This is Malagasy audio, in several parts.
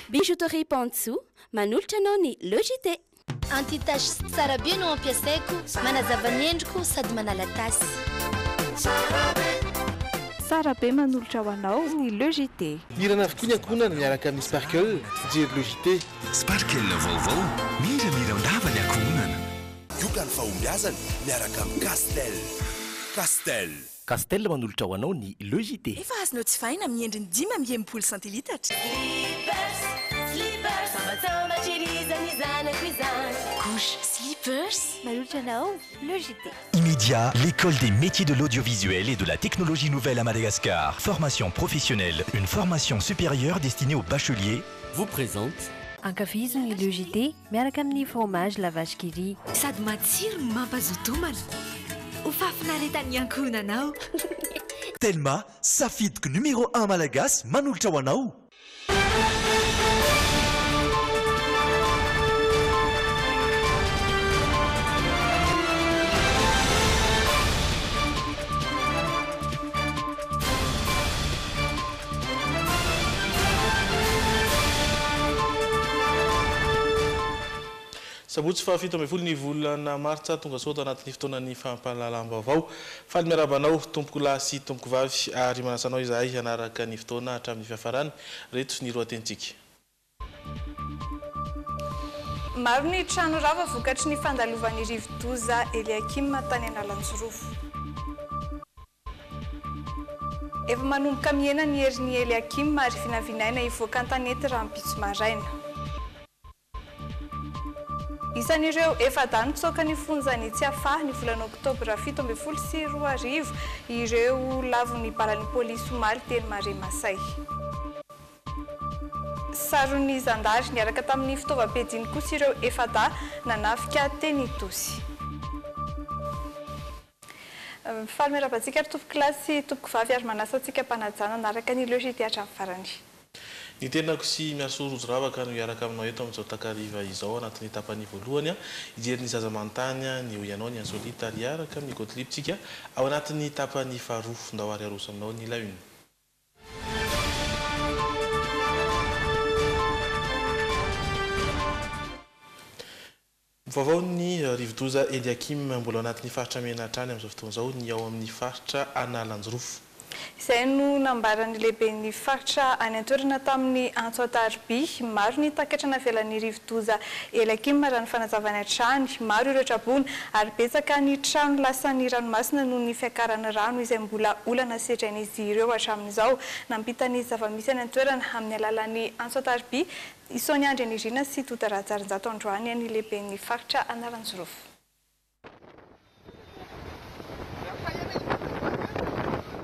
Bijouterie Pantsoa manolotra anao ny Logité. Anti-tache tsara be no ampiasaiko, manazava ny endriko sady manala tasy. Tsara be manolotra ho anao ny Logité. Irana avokoa ny ankohonana miaraka amin'ny Sparkle, fijery Logité. Sparkle vaovao, mira-mirandava ny ankohonana. Yoka ny fahombiazana miaraka amin'ny Castel. Castel manolotra ho anao ny Logité. Efa azo notifiena amin'ny endriny 5 centilitatra. Slippers, matamachirizany zanako izany. Couche, slippers, manolotra anao Logité. Immédiat, l'école des métiers de l'audiovisuel et de la technologie nouvelle à Madagascar. Formation professionnelle, une formation supérieure destinée aux bacheliers. Vous présente Ankafiziny Logité miaraka amin'ny fromage la vache qui rit. Sady matsiro mampazotomana. Ho fafinaretan'ny ankohonanao. Telma, safidiko numéro 1 malagasy manolotra ho anao. Sabotsy fahafito ambin'ny folo ny volana martsa tonga soa anatin'ny fotoanan'ny fampahalalam-baovao. Faly miarabanao tompoko lahy sy tompoko vavy ary manasanao izahay hanaraka ny fotoana hatramin'ny fiafarany reto ny roatentsika. Maro ny trano rava vokatry ny fandalovan'ny rivo-doza Eliakim tany Analanjorofo. Efa manomboka miena ny herin'ny Eliakim ary vinavinaina hivoaka an-tanety raha mipitso maraina. Isan'ireo efa dany tsoaka ny fonjany tsy afahy ny volana oktobra 17 ireo lavon'ny balan'ny polisy Somaly teny Mare Masay. Sarony Zandary niaraka tamin'ny fitaovam-piadiany kosa ireo efa da nanafika teny Tosy. Faly miarabantsika ary tompoko kilasy tompoko vavy ary manasa antsika mpanajana anaraka ny Logité hatramin'ny farany. Ny tenako sy miaso rojo ravaka no miaraka aminao eto amin'izao takariva izao anatin'ny tapany voalohany ijery ny zazamantany ny hoyanao ny ansolita ary araka amin'ny kotliptsika ao anatin'ny tapany faharoa ndao ary aroso aminao ny laune. Vaovao ny rivo-doza Eliakim mbola anatin'ny faritra Menatrany amin'izao fotoana izao ny ao amin'ny faritra Analanjorofo. Izay no nambaran'ny lehiben'ny faritra any an-toerana tamin'ny Antsoatarby, maro ny takatra navelan'ny rivo-doza Eliakim raha ny fanazavany hatrany, maro ireo trabona ary betsaka ny trano lasan'ny ranomasina noho ny fiakaran'ny rano izay mbola olana setrain'izy ireo hatramin'izao. Nampitany zavamisy any an-toerana amin'ny alalan'ny Antsoatarby, Isony Andrenirina sy Tota Ratsarinjato androany ny lehiben'ny faritra Analanjorofo.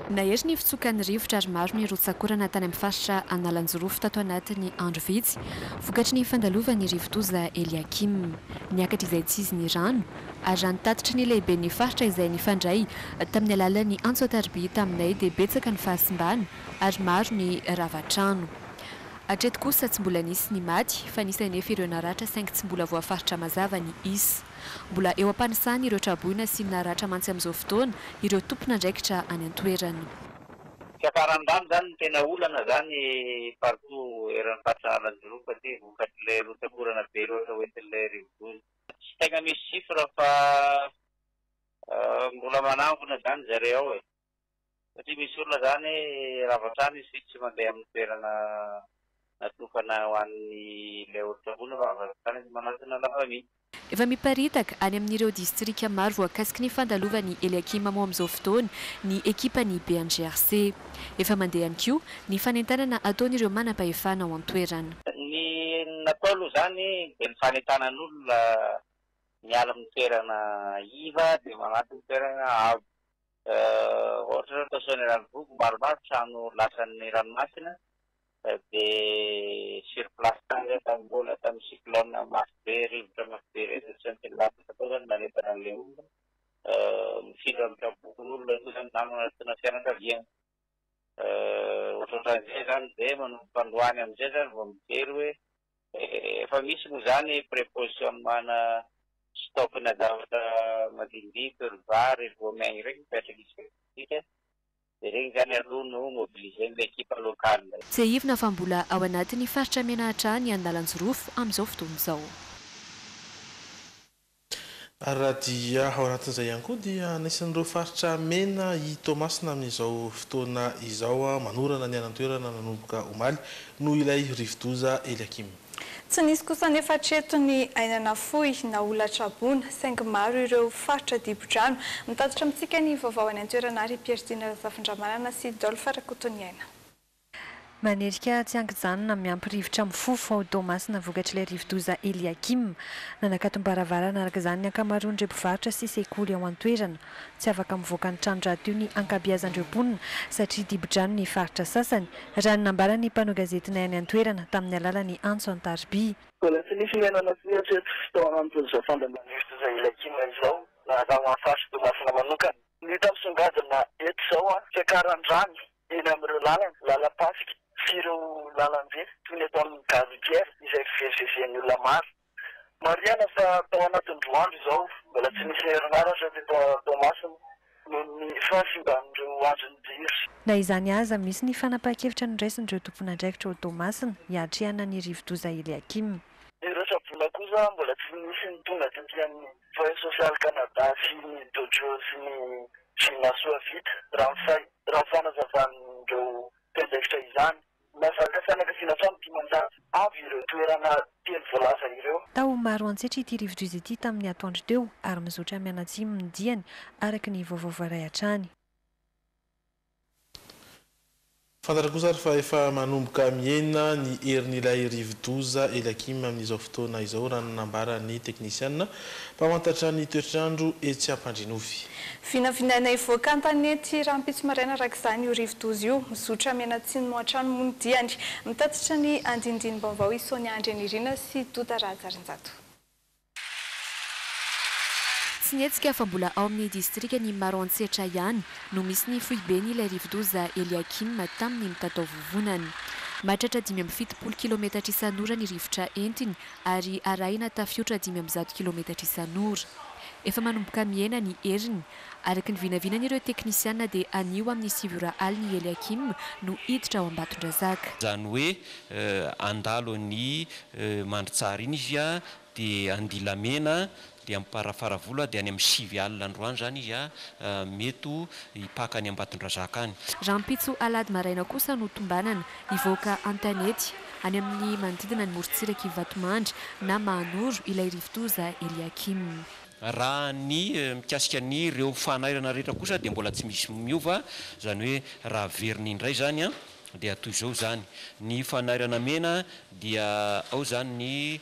Nahery ny fitsokan'ny rivotra ary maro ny rotsakorana tany amin'ny faritra Analanjorofo tato anatin'ny andro vitsy vokatry ny fandalovan'ny rivo-doza Eliakim. Niakatra izay tsy izy ny rano ary raha nitatitra ny lehiben'ny faritra izay nifandray tamin'ny alalan'ny Antsoatarby taminay dia betsaka ny fahasimbana ary maro ny ravatrano. Hatreto kosa tsy mbola nisy ny maty fa nisy anefa ireo naratra saingy tsy mbola voafaritra mazava ny isy. Mbola eo am-panisany ireo traboina sy naratra mantsy amin'izao fotoana ireo tompona andraikitra any an-toerana. Fiakaran-drano zany tena olana zany partout eran'ny faritra Analanjorofo dia vokatry ilay rotsakorana be loatra hoentin'ilay rivo-doza. Tsy tegna misy sifra fa mbola manangona zany zareo ao satria misy olona zany ravatrano izy tsy mandeha amin'ny toerana natokana ho an'ny ilay olo-trabona fa ravatrano izy manatona lafaminy. Efa miparitaka any amin'ireo distrika maro voakasiky ny fandalovan'ny Eliakim mo amin'izao fotoana ny ekipany BNGRC. Efa mandeha ihany koa ny fanentanana ataon'ireo manam-pahefana ao an-toerana. Ny natao aloha zany dia ny fanentanan'olona miala amin'ny toerana iva dia manatona toerana avo. Ohatra ataosany ranovogo maromaro trano lasan'ny ranomasina dia sur place tamin'ny mbola tamin'ny cyclone mafy be rivotra mafy be rehetra tsy nitelafa atao zany manentana an'ilay olona mifindra amin'ny trabokon'olona io zany na manatona fianakaviana. Ohatrohatran'izay zany dia manomboka androany amin'izay zany vao mijery hoe efa misy moa zany préposition mana stopina zavatra madinidika ry vary ry voamaigny ireny mipetraka isika dia regny zany aloha no mobiliser l'équipe locale. Tsy aivina fa mbola ao anatin'ny faritra Menahatra ny Analanjorofo amin'izao fotoana izao. Raha dia ao anatin'izay ihany koa dia anisan'ireo faritra mena i Tomasina amin'izao fotoana izao manorana ny anan-toerana nanomboka omaly no ilay rivodoza Eliakim. Tsy nisy kosa nefa hatreto ny ainana fohy na Olatrabona saingy maro ireo faritra dibo-drano mitatitra amintsika ny vaovao any an-toerana ary Pierre Zafindramanana sy Dolphe Rakotoniaina. Manerika tsy ankijanona miampy rivotra mifofo ao Tomasina vokatr'ilay rivodoza Eliakim. Nanakatom-baravarana araka izany ny ankamaroan'ireo mpivarotra sy sekoly ao an-toerana. Tsy afaka mivoaka ny trano rahateo ny ankabeazan'ireo mponina satria dibo-drano ny faritra sasany. Raha nambara ny mpanao gazetina any an-toerana tamin'ny alalan'ny Anso Antarby. Mbola tsy nisy miainana firy hatreto tao anatin'izao fandamina rivodoza Eliakim izao na raha faritra Tomasina manokana. Ny tampisongadina eto izao fiakaran-drano eny amin'ireo lalam-pasika. Ireo lalambe toy ny eto amin'ny Gazipiera izay fivezivezen'ny olona maro. Mariana fa tao anatin'ny roa andro izao mbola tsy nisy herinaratra teto Tomasina noho ny fahasimban'ireo andron'ny jiro. Na izany aza misy ny fanapahan-kevitra niraisin'ireo tompon'andraikitra ao Tomasina hiatrehana ny rivodoza Eliakim. Ireo Sabona kosa mbola tsy nisy ny tonga tetỳ amin'ny Foyer Social Canada sy ny Dojo sy ny Gymnasio vita raha fanazavan'ireo mpiandraikitra izany. Tao maro antsetra ity rivodoza ity tamin'ny atoandro teo ary mizotra mianatsimy ny diany araka ny vaovao varay hatrany. Fantatra kosa fa efa manomboka miena ny herin'ilay rivodoza Eliakim amin'izao fotoana izao raha nambara ny teknisianina mpamantatra ny toetrandro etsy Ampandrinovy. Vinavinaina ivoaka an-tanety rahampitso maraina araka izany io rivodoza io mizotra mianatsiny moatrano moa ny diany mitatitra ny andindiny-baovao i Sonia Andrenirina sy Doda Rajarinjato. Tsy nietsika fa mbola ao amin'ny distrika ny Maroantsetra ihany no misy ny foibeny ilay rivodoza Eliakim tamin'ny mitatao vovonany. Mahatratra 570 km isan'ora ny rivotra entiny ary arahina tafiotra 510 km isan'ora. Efa manomboka miena ny heriny araka ny vinavinan'ireo teknisiana dia anio amin'ny 7 alina Eliakim no hiditra ao Ambatondrazaka. Zany hoe andalo ny mandritsara iny izy dia andilamena dia amparafaravolo dia any amin'ny 7 alina androany zany izy mety hipaka any Ambatondrazaka any. Rahampitso alady maraina kosa no tombanana hivoaka an-tanety any amin'ny manodidina ny morontsiraka i Vatomandry na Mahanoro ilay rivodoza Eliakim. Raha ny mikasika ny ireo fanairana rehetra kosa dia mbola tsy misy miova zany hoe raha veriny indray zany dia toy izao zany ny fanairana mena dia ao zany ny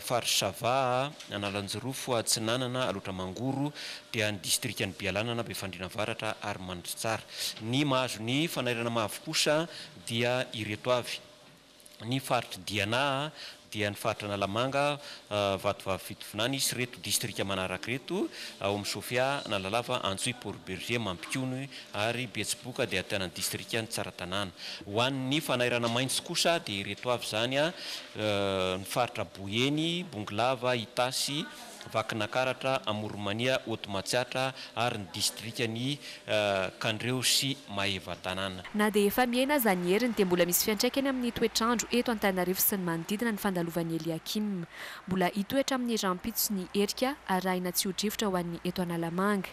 Farisava Analanjorofo Atsinanana Alotra Mangoro dia ny distrikany Bialanana Befandriana Avaratra ary Mandritsara. Ny mahazo ny fanairana mavo kosa dia ireto avy ny faritra Diana dia ny faritra Analamanga Vatovavy Fitovinany sy reto distrika manaraka reto ao amin'ny Sofia Analalava Antsoy Port Berger Mampikony ary Betsiboka dia tena distrika ny Tsaratanàna. Ho an'ny fanairana maintso kosa dia ireto avy zany ny faritra Boeny Bongolava Itasy Vakinakaratra Amoromania Otomatsiatra ary ny distrikany Kandreo sy Maevatanàna. Na dia efa miena zany heriny dia mbola misy fiantraikany amin'ny toetrandro eto Antananarivo sy ny manodidina ny fandalovan'ny Eliakim. Mbola hitoetra amin'ny rahampitso ny herika arahina tsy ho-drivotra ho an'ny eto Analamanga.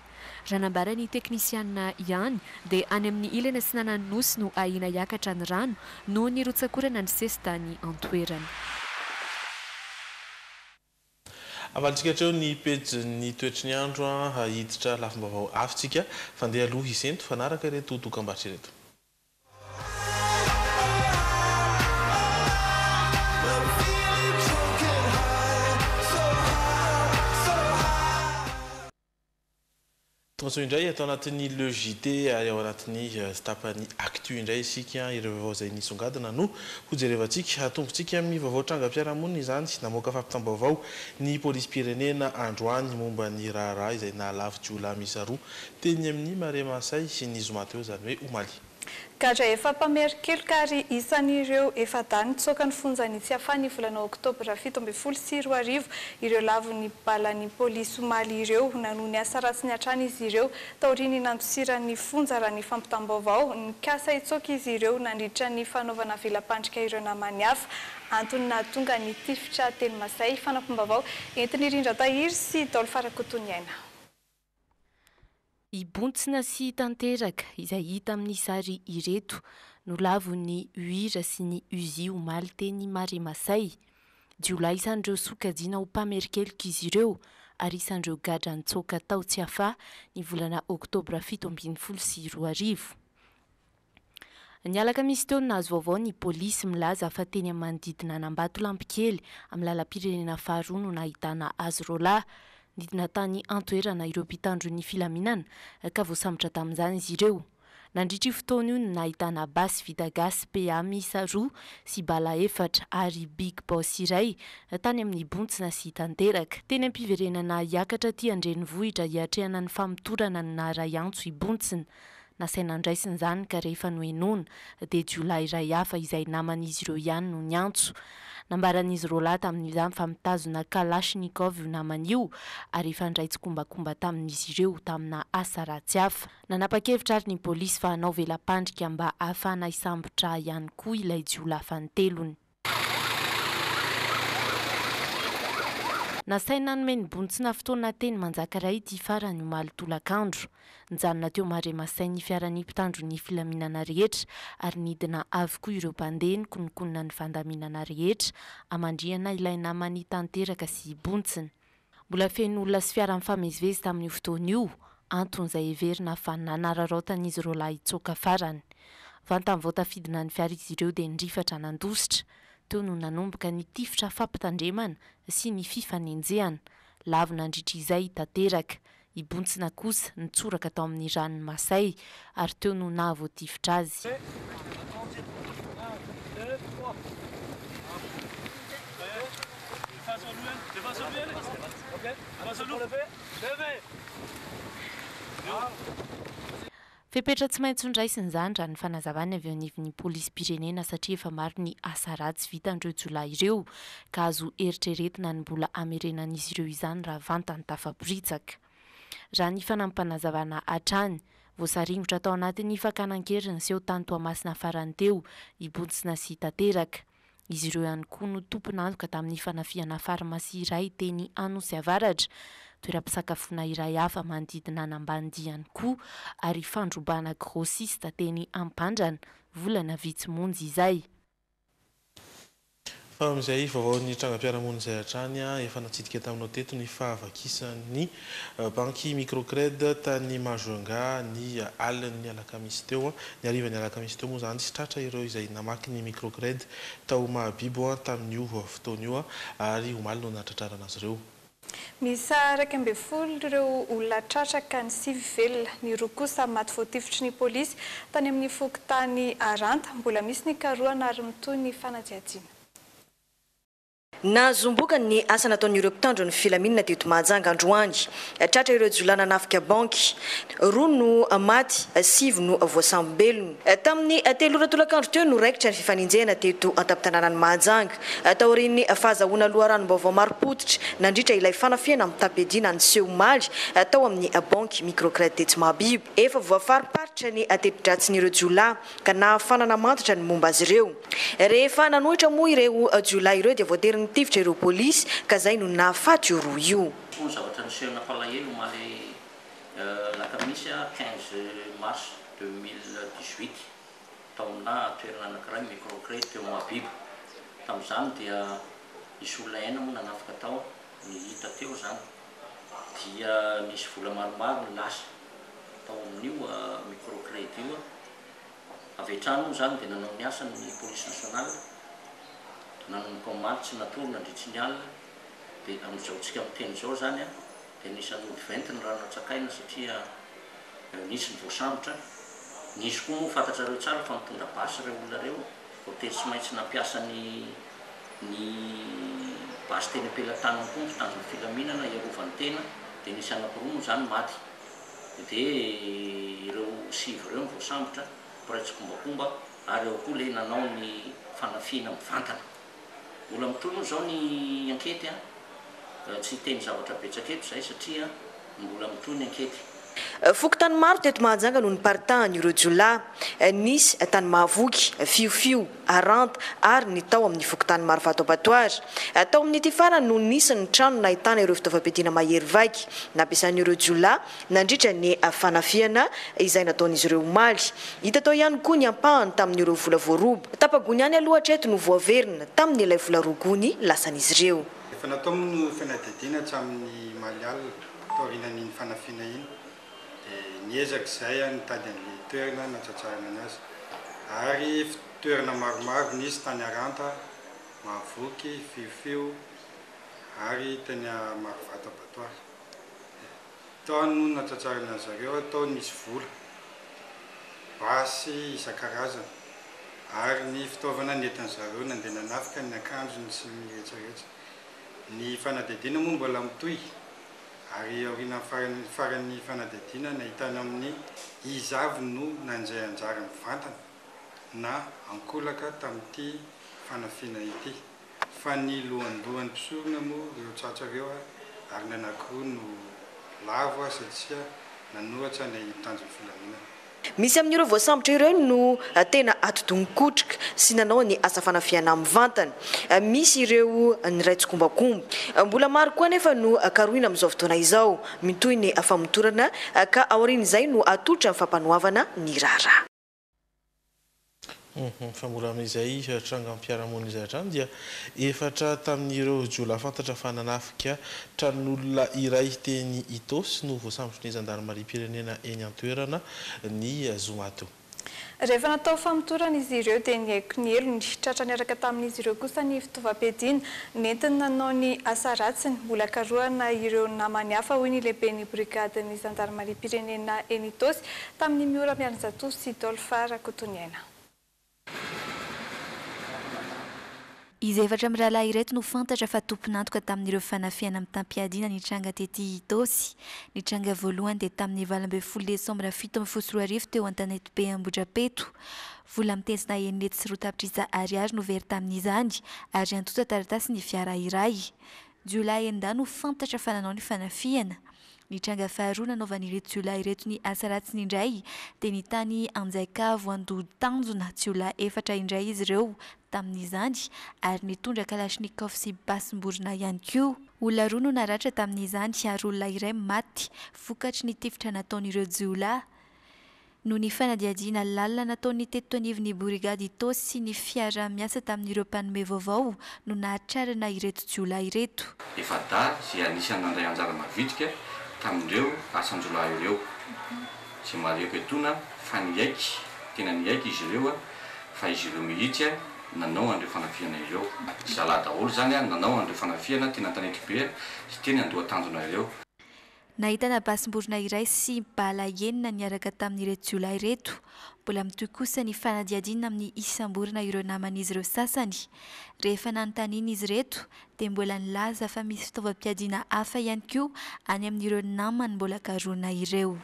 Raha nambara ny teknisianina ihany dia any amin'ny ilana sy nanan'ny nosy no ahina hiakatra ny rano noho ny rotsakorana ny sesta ny antoerana. Avalitsika hatreo ny pejy toetry ny andro hiditra lafim-baovao avitsika fandeha aloha isento fanaraka ireto dokam-barotra ireto. Tonga indray atao anatin'ny Le JT ary ao anatin'ny tapany actu indray isika ireo vaovao izay nisongadina no hojerevantsika atombotsika amin'ny vaovao trangam-piarahamonina izany namoaka fampitam-baovao ny polisy-pirenena androany momba ny raharaha izay nahalavitra olona miisa roa teny amin'ny Maria Masay sy ny Zomateo izany hoe omaly. Gadra efa mpamerikely kary isan'ireo efa dany tsoaka ny fonjany tsy afany volana oktobra 7 ireo lavon'ny balan'ny polisy omaly ireo nanohy ny asa ratsy ny hatrany izy ireo taoriny nandosiran'ny fonja raha ny fampitam-baovao nikasa itsoaka izy ireo nandritra ny fanaovana velam-pandrika ireo namany hafa antony nahatonga ny tifitra teny Masay fanampom-baovao entiny Rindra Tahiry sy Daolo Farakotoniaina. Ibontsina sy tanteraka izay hita amin'ny sary ireto no lavon'ny uira sy ny uzy omaly teny Mare Masay. Jiolahy isan'ireo sokajiana ho mpamerikeloka izy ireo ary isan'ireo gadra nitsoaka tao tsy hafa ny volana oktobra 7 Ny alakamisy teo nahazo vaovao ny polisy milaza fa teny amin'ny manodidina Anambato Lampikely amin'ny lalam-pirenena faharoa no nahitana azy roalahy. Nidina tany antoerana ireo mpitandro ny filaminana ka voasambotra tamin'izany izy ireo. Nandritra io fotoana io no nahitana basy vita gasy PA miisa 2 sy bala 4 ary big boss iray tany amin'ny Ibontsina sy tanteraka. Teny am-piverenana hiakatra ty Andrenivohitra hiatrehana ny famotorana na ray antso Ibontsina. Nasaina andraisiny izany ka rehefa nohenoana dia jiolahy iray hafa izay naman'izy ireo ihany no niantso. Nambaran'izy roalahy tamin'izany fa mitazona Kalashnikov io namany io ary ifandray tsikombakomba tamin'izy ireo tamina asa ratsy hafa. Nanapa-kevitra ary ny polisy fa hanao velam-pandrika mba ahafahana hisambotra ihany koa ilay jiolahy fantelony. Nasaina nanome ny Ibontsina fotoana teny manjakaray ty farany omaly tolakandro. Nijanona teo Mare Masay ny fiaran'ny mpitandro ny filaminana rehetra ary nidina avokoa ireo mpandeha ny konokonona ny fandaminana rehetra amandriana ilay namany tanteraka sy Ibontsina. Mbola feno olona sy fiara mifamezivezy tamin'io fotoana io, antony izay heverina fa nanararaotan'izy roalahy itsoaka farany. Vantany voatafidina ny fiara izy ireo dia nirifatra nandositra. Teo no nanomboka ny tifitra fampitandremana sy ny fifanenjehana. Lavo nandritra izay tanteraka. Ibontsina kosa nitsoraka tao amin'ny ranon'ny Masay ary teo no nahavoatifitra azy. Fepetra tsy maintsy ndraisiny izany raha ny fanazavany avy anivon'ny polisym-pirenena satria efa maro ny asa ratsy vitan'ireo jiolahy ireo ka azo eritreretina ny mbola amerenan'izy ireo izany raha vantany tafaboritsaka. Raha ny fanampanazavana hatrany, voasaringotra tao anatin'ny fakanan-keriny sy eo tany Toamasina farany teo, Ibontsina sy tanteraka. Izy ireo ihany koa no tompon'antoka tamin'ny fanafiana farmasy iray teny Anosy Avaratra. Toeram-pisakafoana iray hafa manodidina Anambanidia ihany koa ary fandrobana grossiste teny Ampandrana, volana vitsy monjy izay. Fa amin'izay vaovaon'ny trangam-piarahamonina izay hatrany efa natsidika taminao teto ny fahavakisan'ny banky microcred tany Majunga ny alin'ny alakamisy teo. Ny arivan'ny alakamisy teo moa izany tsy tratra ireo izay namaky ny microcred tao Mahabibo tamin'io fotoana io ary omaly no natratrarana azy ireo. Misa 12 ireo olona tratraka ny sivy velona, ny roa kosa maty voatifitry ny polisy tany amin'ny fokontany Aranta. Mbola misy ny karoana ary mitohy ny fanajiajiana. Nazomboka ny asa nataon'ireo mpitandro ny filaminana teto Mahajanga androany. Tratra ireo jiolahy nanafika banky. Roa no maty, 5 no voasambelona. Tamin'ny 3 ora tolakandro teo no raikitra ny fifaninjehana teto an-tampon-tanànan'ny Mahajanga. Taorian'ny fahazahoana loharanom-baovao maro-potitra nandritra ilay fanafiana amin'ny tapediana ny Seomaly tao amin'ny banky microcred teto Mahabibo. Efa voafariparitra ny teto-dratsin'ireo jiolahy ka nahafanana mantatra ny momba azy ireo. Rehefa nanohitra moa ireo jiolahy ireo dia voatery tifitra ireo polisy ka zay no nahafaty io roa io. Zavatra nisehona palahelo omaly lakamisy 15 mars 2018 taona toerana anankiray microcred teo Mahabibo. Tamin'izany dia nisy olona aina moa nanafika tao ny hita teo zany dia nisy vola maromaro ny lasa tao amin'io microcred io. Avy hatrany moa zany dia nanao ny asa ny polisy nasionale nanomboka omaly tsy natoro nandritry ny alina dia amin'izaontsika miteny izao zany dia nisan'olo 20 ny rano natsakaina satria nisy ny voasambotra. Nisy koa moa fantatrareo tsara fa mitondra basy ireo olona reo vao teny tsy maintsy nampiasa ny basy teny ampelatany koa mpitandro ny filaminana iarovany tena dia nisy anakiroa moa zany maty dia ireo 5 ireo ny voasambotra poretsykombakomba ary eo koa le nanao ny fanafiana mivantana mbola mitrono zao ny ankety tsy teny zavatra betsaka eto zay satria mbola mitrono ny ankety Fokontany maro teto Mahajanga noho ny paritahan ireo jiolahy nisy tany mahavoky fiofio aranta ary ny tao amin'ny fokontany maro vato-patoara tao amin'ity farany no nisy ny trano nahitana ireo fitaovam-piadiana mahery vaky nampiasan'ireo jiolahy nandritra ny fanafiana izay nataon'izy ireo omaly hita tao ihany koa ny ampahany tamin'ireo vola voaroba tapagony ihany aloha hatreto no voaverina tamin'ilay vola rogony lasan'izy ireo efa natao no fanadidina hatramin'ny malialina taorinan'iny fanafiana iny niezaka izay nitady an'le toerana natsatsarana anazy ary toerana maromaro nisy tany aranta mahavoky fiofio ary teny maro vato-patoara tao no natsatsarana zareo atao nisy vola basy isan-karazana ary ny fitaovana nentin'zareo nandeha nanafika ny akanjony sy ny rehetrarehetra ny fanadidina moa mbola mitohy ary aoriana farany fanadidina nahitana amin'ny izavy no nanjay anjara mivantana na ankolaka tamin'ity fanafiana ity fa ny lohandohan'ny mpisorona moa ireo tsatrareo ary ny anankiroa no lavo satria nanohatra ny tanjony filaminana misy amin'ireo voasambotra ireo no tena atodongokotrika sy nanao ny asa fanafiana mivantana misy ireo ny raitsokombakomba mbola maro koa nefa no karoina amin'izao fotoana izao mitoy ny famotorana ka aorian'izay no atolotra ny fampanoavana ny raharaha fa mbola amin'izay trangam-piarahamonina izay hatrany dia efatra tamin'ireo jiolahy fantatra fa nanafika tranon'olona iray teny Itosy no voasambotry ny zandarmariam-pirenena eny an-toerana ny Zomato. Rehefa natao famotorana izy ireo dia niaiko ny elo ny tratra niaraka tamin'izy ireo kosa ny fitaovam-piadiana nentina nanao ny asa ratsiny mbola karohana ireo namany hafa hoy ny lehiben'ny brigady ny zandarmariam-pirenena eny Itosy tamin'ny miora miarinjatoy sy Dolfa Rakotoniaina. Izy efatra amin'ny rahalahy ireto no fantatra fa tompon'antoka tamin'ireo fanafiana amin'ny tampiadiana ny tranga tety Itosy. Ny tranga voalohany dia tamin'ny 20 Desambra 7 teo an-tanety be Ambohidrapeto. Vola mitensina enety sy roa tapitrisa ariary no very tamin'izany ary antota taratasy ny fiara iray. Jiolahy enda no fantatra fa nanao ny fanafiana. Ny tranga faharoa nanaovan'ireto jiolahy ireto ny asa ratsy indray dia ny tany Anjaikavo Andody Tanjona jiolahy efatra indray izy ireo tamin'izany ary nitondra Kalashnikov sy basim-borona ihany koa. Olona roa no naratra tamin'izany ary olona iray maty vokatry ny tifitra nataon'ireo jiolahy. No ny fanadiadiana lalina nataon'ny teto anivon'ny brigady Itosy sy ny fiara miasa tamin'ireo mpanome vaovao no nahatrarana ireto jiolahy ireto. Efa da izay anisany nandray anjara mavitrika tamin'ireo asan-jiolahy ireo sy mariako etona fa niaiky tena niaiky izy ireo fa izy ireo mihitsy nanao andreo fanafiana ireo zalahy daholo zany nanao andreo fanafiana tena tanety be sy teny andoha tanjona ireo. Nahitana basim-borona iray sy bala enina niaraka tamin'ireto jiolahy ireto. Mbola mitohy kosa ny fanadiadiana amin'ny isam-borona ireo naman'izy ireo sasany. Rehefa nanontaniana izy ireto dia mbola nilaza fa misy fitaovam-piadiana hafa ihany koa any amin'ireo namany mbola karoana ireo.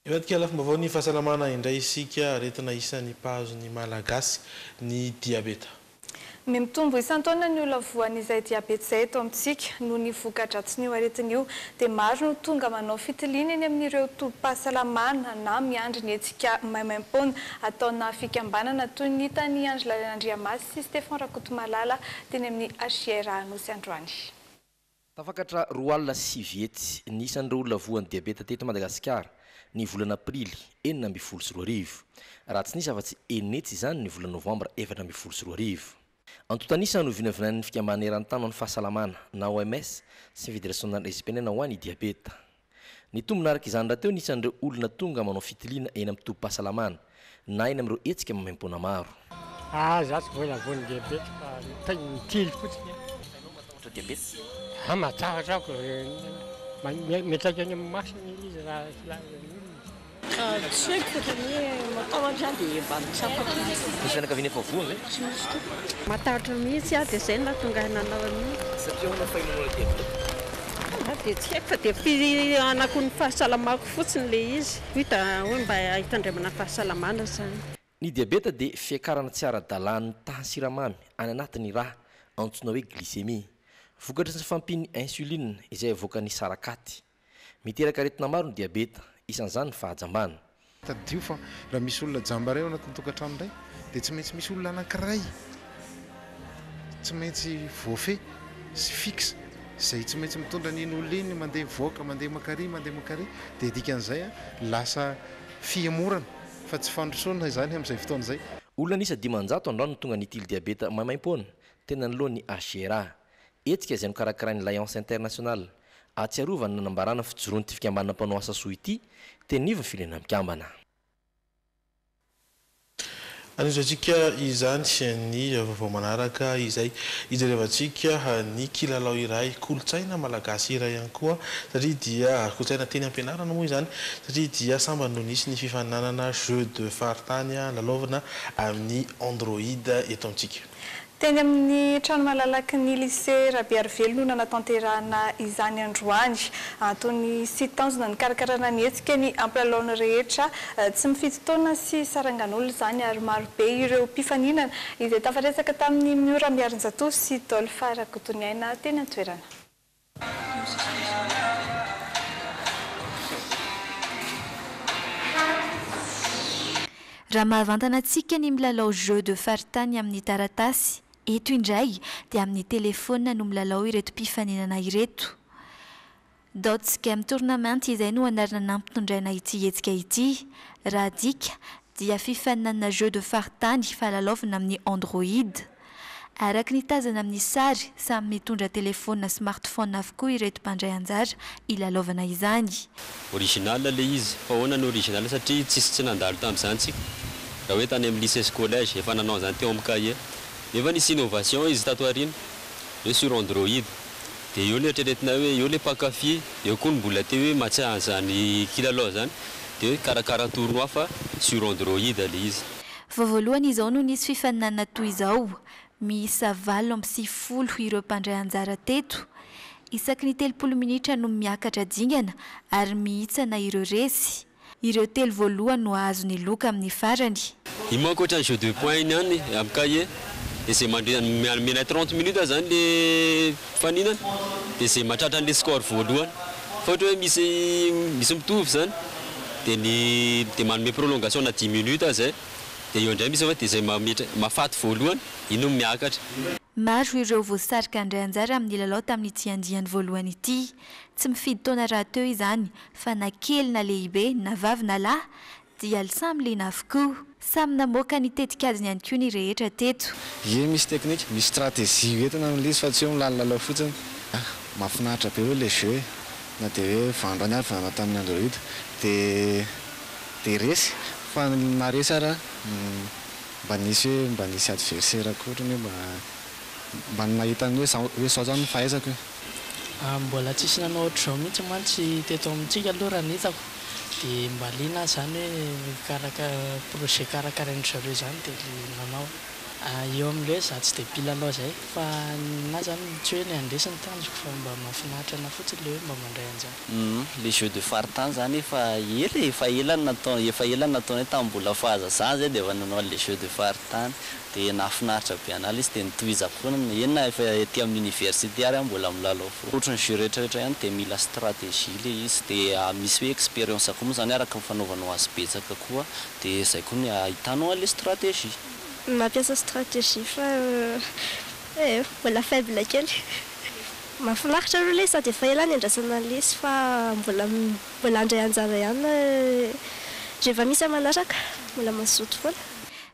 Evatika lafim-baovao ny fahasalamana indray isika aretina isan'ny mpahazon'ny malagasy ny diabeta. Mitombo isan-taona ny olona voan'izay diabeta izay eto amintsika noho ny voka-dratsin'io aretin'io dia maro no tonga manao fitiliana eny amin'ireo tobim-pahasalamana na miandry ny hetsika maimaim-poana ataona fikambanana toy ny hitany Angela Andriamasy sy Stéphane Rakotomalala teny amin'ny HCR Anosy androany. Tafakatra 2 nisan'ireo olona voan'ny diabeta teto Madagasikara ny volana Aprily 2022. Raha tsy nisy afa-tsy enetsy izany ny volana Novambra 2022. Antotanisa no vinavinan'ny fikambanana eran-tany amin'ny fahasalamana na OMS sy Fédération Européenne ho an'ny diabeta. Ny tombony araka izany rahateo nisan'ireo olona tonga manao fitiliana eny amin'ny tobim-pahasalamana na eny amin'ireo hetsika maimaim-poana maro. Za tsy vola voan'ny diabeta fa mitily fotsiny. Diabeta? Matahatra ako metraika any amin'ny masina izy raha tsy haiko fatany matao andriany dia mba mitsapaka. Misy fianakaviana efa voany ve? Tsy misy tompoko. Matahotra mihitsy dia izay nahatonga nanao an'io. Satria hono fa inona diabeta? dia tsy haiko fa dia fianako ny fahasalamako fotsiny le izy hita hoe mba hitandremana fahasalamana zany. Ny diabeta dia fiakarana tsy ara-dalàny tahan-siramamy any anatin'ny raha antsoina hoe glycémie, vokatra sy fampiny insuline izay avoaka ny sarakaty. Miteraka aretina maro ny diabeta, isan'izany ny fahajambana. Tadio fa raha misy olona jamba ray ao anatin'ny tokantrano indray dia tsy maintsy misy olona anankiray tsy maintsy voafe sy fixe izay tsy maintsy mitondra ny olona mandeha voaka mandeha makary dia dikan'izay lasa fiamorana fa tsy fandrosoana izany amin'izay fotoana izay. Olona nisa 500 androany no tonga nitily diabeta maimaim-poana tena nylohan'ny HGRA. Etsika izay nokarakarain'ny Alliance Internationale atsiarovana nanambarana fijoroan'ny ty fikambanana mpanao asa soa ity teniva firenena mikambana. Anisantsika izany ny vaovao manaraka izay ijerevantsika ny kilalao iray kolotsaina malagasy iray ihany koa satria dia kolotsaina teny ampianarana moa izany satria dia samba no nisy ny fifaninanana jeu de faritany lalaovana amin'ny Android eto amintsika. Teny amin'ny trano malalaky ny lycée Rabearivelo no nanatanterahana izany androany antony sy tanjona ny karakarana ny hetsika ny ampilalaona rehetra tsy mifidy taona sy sarangan'olona izany ary maro be ireo mpifaninana izay tafaresaka tamin'ny miora miarin-jato sy Dolpha Rakotoniaina teny an-toerana. Raha mahavantana antsika ny milalao jeu de faritany amin'ny taratasy, eto indray dia amin'ny telefona no milalao ireto mpifaninana ireto. Dots Game Tournament izay no anarana nampitondraina ity hetsika ity. Raha dika dia fifaninana jeu de faritany falalaovana amin'ny Android. Araka ny tazana amin'ny sary, samy mitondra telefona smartphone avokoa ireto mpandray anjara ilalaovana izany. Original le izy, fa hoana ny original satria tsy nandalo tamin'izany tsika. Raha hoe tany amin'ny lycée collège efa nanao an'izany teo amin'ny cahier. Efa nisy innovation izy tato aoriana, eo sur Android. Dia eo le eritreretina hoe eo le pakafy, eo koa ny mbola teo hoe matsia zany kilalao zany. Dia hoe karakara tournoi fa sur Android le izy. Voalohany izao no nisy fifaninana toy izao. Miisa 20 ireo mpandray anjara teto. Isaky ny 30 minitra no miakatra dingana ary mihitsana ireo resy. Ireo telo voalohany no azo ny loka amin'ny farany. I manko ohatran'ny jeu de points iny ihany amin'ny cahier. Dia izay mena 30 minutes zany le faninana. Dia izay mahatratra an'le score voalohany. Fa ohatra hoe misy mitovy zany. Dia manome prolongation na 10 minutes zay. Dia eo indray misy hoe dia izay mahafaty voalohany, iny no miakatra. Maro ireo voasarika andray anjara amin'ny lalao tamin'ny tsiandiany voalohany ity. Tsy mifidy taona raha teo izany, fa na kely na lehibe, na vavy na lahy, dia samy liana avokoa. Samy namoaka ny tetikaziny ihany koa ny rehetra teto. Ie misy teknika, misy stratégie entina amin'izy fa tsy hoe milalao fotsiny. Mahafinaritra be hoe le jeu, na dia hoe vandro any ary vanao tamin'ny Android. Dia resy, fa na resy ara mba nisy adversaire koa mba nahita ny hoe sao zany ny fahaizako. Mbola tsisy nanao ohatr'izao mihitsy mantsy teto amintsika aloha raha nitako. Dia mba liana zany hoe projet karakarain'ny zareo zany dia nanao. Eo amin'ilay za tsy dia mpilalao zay fa na zany tsy hoe ny andesiny tanjoko fa mba mahafinaritra na fotsiny le hoe mba mandray anjara. Le jeu de faritany zany efa elany nataony tamin'ny mbola fahazazana zay dia efa nanao le jeu de faritany dia nahafinaritra be an'ala izy dia nitohizako foana enina efa ety amin'ny université ary mbola milalao fo. Ohatrany jeu rehetrarehetra ihany dia mila stratégie le izy dia misy hoe expérience koa moa zany araka ny fanaovanao azy betsaka koa dia izay koa ny ahitanao an'le stratégie. Mampiasa stratégie fa mbola faible kely. Mahafinaritra aloha le sady efa ela ny andrasana lesy fa mbola andray anjara ihany rehefa misy manaraka mbola mazoto foana.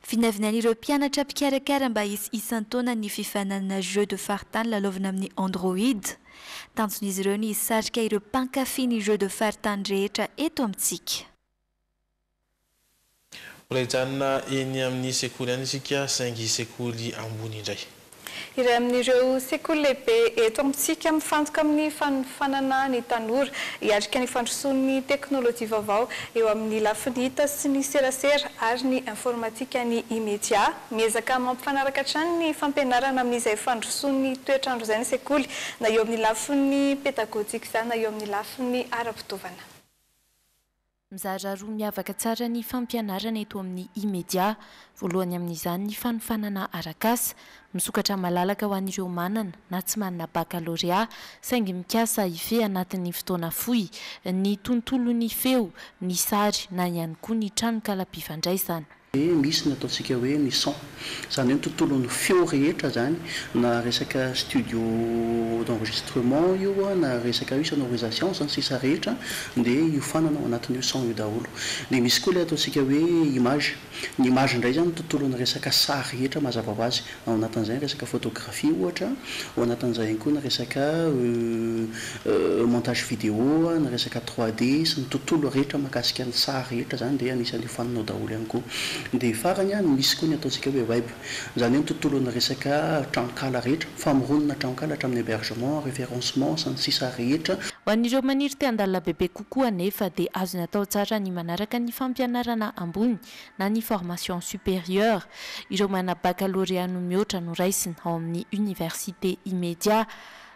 Vinavinan'ireo mpianatra mpikarakara mba hisy isan-taona ny fifanana jeu de faritany lalaovana amin'ny Android. Tanjon'izy ireo ny hisarika ireo mpankafy ny jeu de faritany rehetra eto amintsika. Mbola hijanona eny amin'ny sekoly any isika saingy sekoly ambony indray. Iray amin'ireo sekoly lehibe eto amintsika mifantoka amin'ny fanofanana ny tanora hiatrika ny fandrosoan'ny teknôlôjia vaovao eo amin'ny lafiny hita sy ny serasera ary ny informatika ny imedia miezaka mampifanaraka hatrany ny fampianarana amin'izay fandrosoan'ny toetrandro izay ny sekoly na eo amin'ny lafiny pedagojika izany na eo amin'ny lafiny ara-pitovana. Mizara roa miavaka tsara ny fampianarana eto amin'ny imedia, voalohany amin'izany ny fanofanana arak'asa, misokatra malalaka ho an'ireo manana na tsy manana baccalauréat saingy mikasa ife anatin'ny fotoana fohy, ny tontolon'ny feo, ny sary na ihany koa ny tranokala-pifandraisana. Misy ny ataontsika hoe ny son, izany hoe tontolon'ny feo rehetra zany, na resaka studio d'enregistrement io na resaka io sonorisation zany sisa rehetra dia iofanana ao anatin'io son io daholo. Dia misy koa ilay ataontsika hoe image, ny image indray zany tontolon'ny resaka sary rehetra mazava ho azy, ao anatin'izay resaka photographie ohatra, ao anatin'izay ihany koa na resaka montage vidéo, na resaka 3D sy ny tontolo rehetra mahakasika ny sary rehetra zany dia anisan'ny iofanana daholo ihany koa. Dia farany misy koa ny ataontsika hoe web, izany hoe tontolona resaka tranokala rehetra, famoronana tranokala hatramin'ny hébergement, référencement sy ny sisa rehetra. Ho an'ireo maniry te handalina bebe kokoa anefa dia azo ny atao tsara ny manaraka ny fampianarana ambony na ny formation supérieure. Ireo mana baccalauréat no mihoatra no raisina ao amin'ny université immédiat.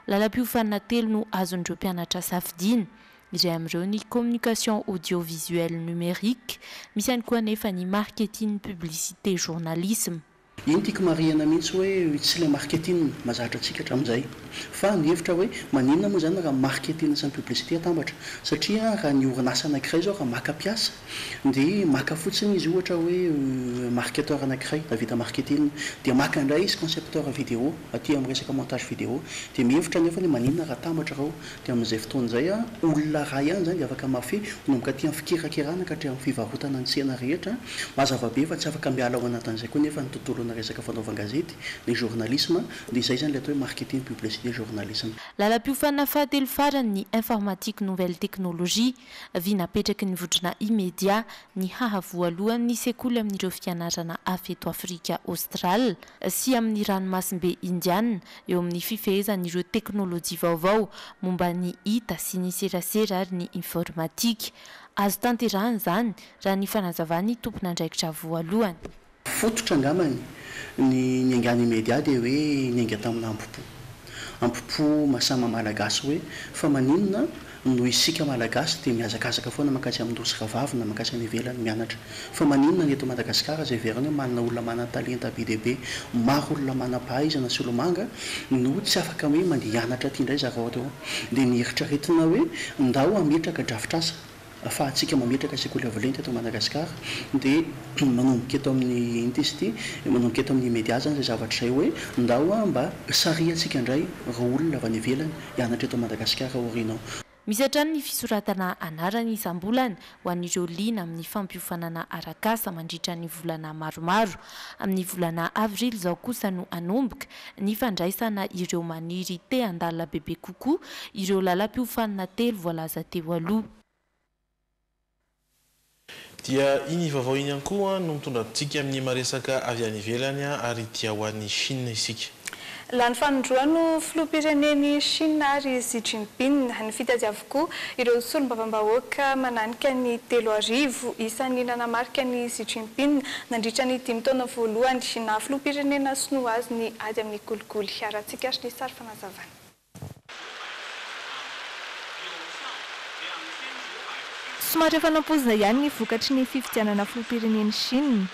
Lalam-piofanana telo no azon'ireo mpianatra safidiny. Iray amin'ireo ny communication audiovisuelle numérique, misy ihany koa anefa ny marketing, publicité, journalisme. Iny tiako marihana mihitsy hoe tsy ilay marketing mazatra antsika hatramin'izay, fa ny hevitra hoe maninona moa zany raha marketing sy ny publicité atambatra, satria raha ny orinasa anankiray zao raha maka piasa dia maka fotsiny izy ohatra hoe marketeur anankiray vita marketing, dia maka indray izy concepteur vidéo aty amin'ny resaka montage vidéo, dia mihevitra nefa ny maninona raha tambatra rao, dia amin'izay fotoana izay olona ray ihany zany afaka mafy nomboka aty amin'ny fikirakirana ka hatreo amin'ny fivarotana ny tsena rehetra, mazava be fa tsy afaka miala ao anatin'izay koa nefa ny tontolona resaka fanaovan-gazety, ny journalisme, dia izay zany ilay atao hoe marketing, publicité, journalisme. Lalam-piofanana fahatelo farany ny informatique nouvelle technologie, vy napetraky ny vodrina immédiat ny haha voalohany ny sekoly amin'ireo fianarana hafa eto Afrika Austral sy amin'ny ranomasimbe Indiana eo amin'ny fifehezan'ireo teknôlôjia vaovao momba ny hita sy ny serasera ary ny informatique. Azo tanterahana zany raha ny fanazavany tompon'andraikitra voalohany. Fototra angamany ny angany immédiat dia hoe ny anga tamin'ny ampopo masama malagasy hoe fa maninona no isika malagasy dia miazakazaka foana makasy amin'ny dosy ravavina makasy any ivelany mianatra, fa maninona ny eto Madagasikara izay verana hoe manana olona mana talenta be dia be, maro olona mana pahaizana sy olomanga no tsy afaka hoe mandeha hianatra aty indray zareo teo, dia ny eritreretina hoe ndao ametraka drafitrasa fa atsika mametraka sekoly avolenta eto Madagasikara dia manomboka eto amin'ny intesty, manomboka eto amin'ny média zany zay zavatra izay hoe ndao mba sariantsika indray raha olona avy any ivelany hianatra eto Madagasikara aorianao. Misy hatrany ny fisoratana anarana isam-bolana ho an'ireo liana amin'ny fampiofanana arak'asa mandritra ny volana maromaro. Amin'ny volana avril izao kosa no anomboka ny fandraisana ireo maniry te handalina bebe kokoa ireo lalam-piofanana telo voalaza teo aloha. Dia iny vaovao iny ihany koa no mitondra antsika amin'ny maresaka avy any ivelany ary dia ho an'ny Chine isika. Lany fanondroano filoham-pireneny Chine ary Xi Jinping ny fitady avokoa ireo solombavambahoaka mananika ny 3,000 isan'ny nanamarika ny Xi Jinping nandritra ny 5 taona voalohany na filoham-pirenena sinoazy ny ady amin'ny kolikoly. Arantsika ny sary fanazavana. Somary fanampozina ihany ny vokatry ny fifidianana filoham-pireneny Chine.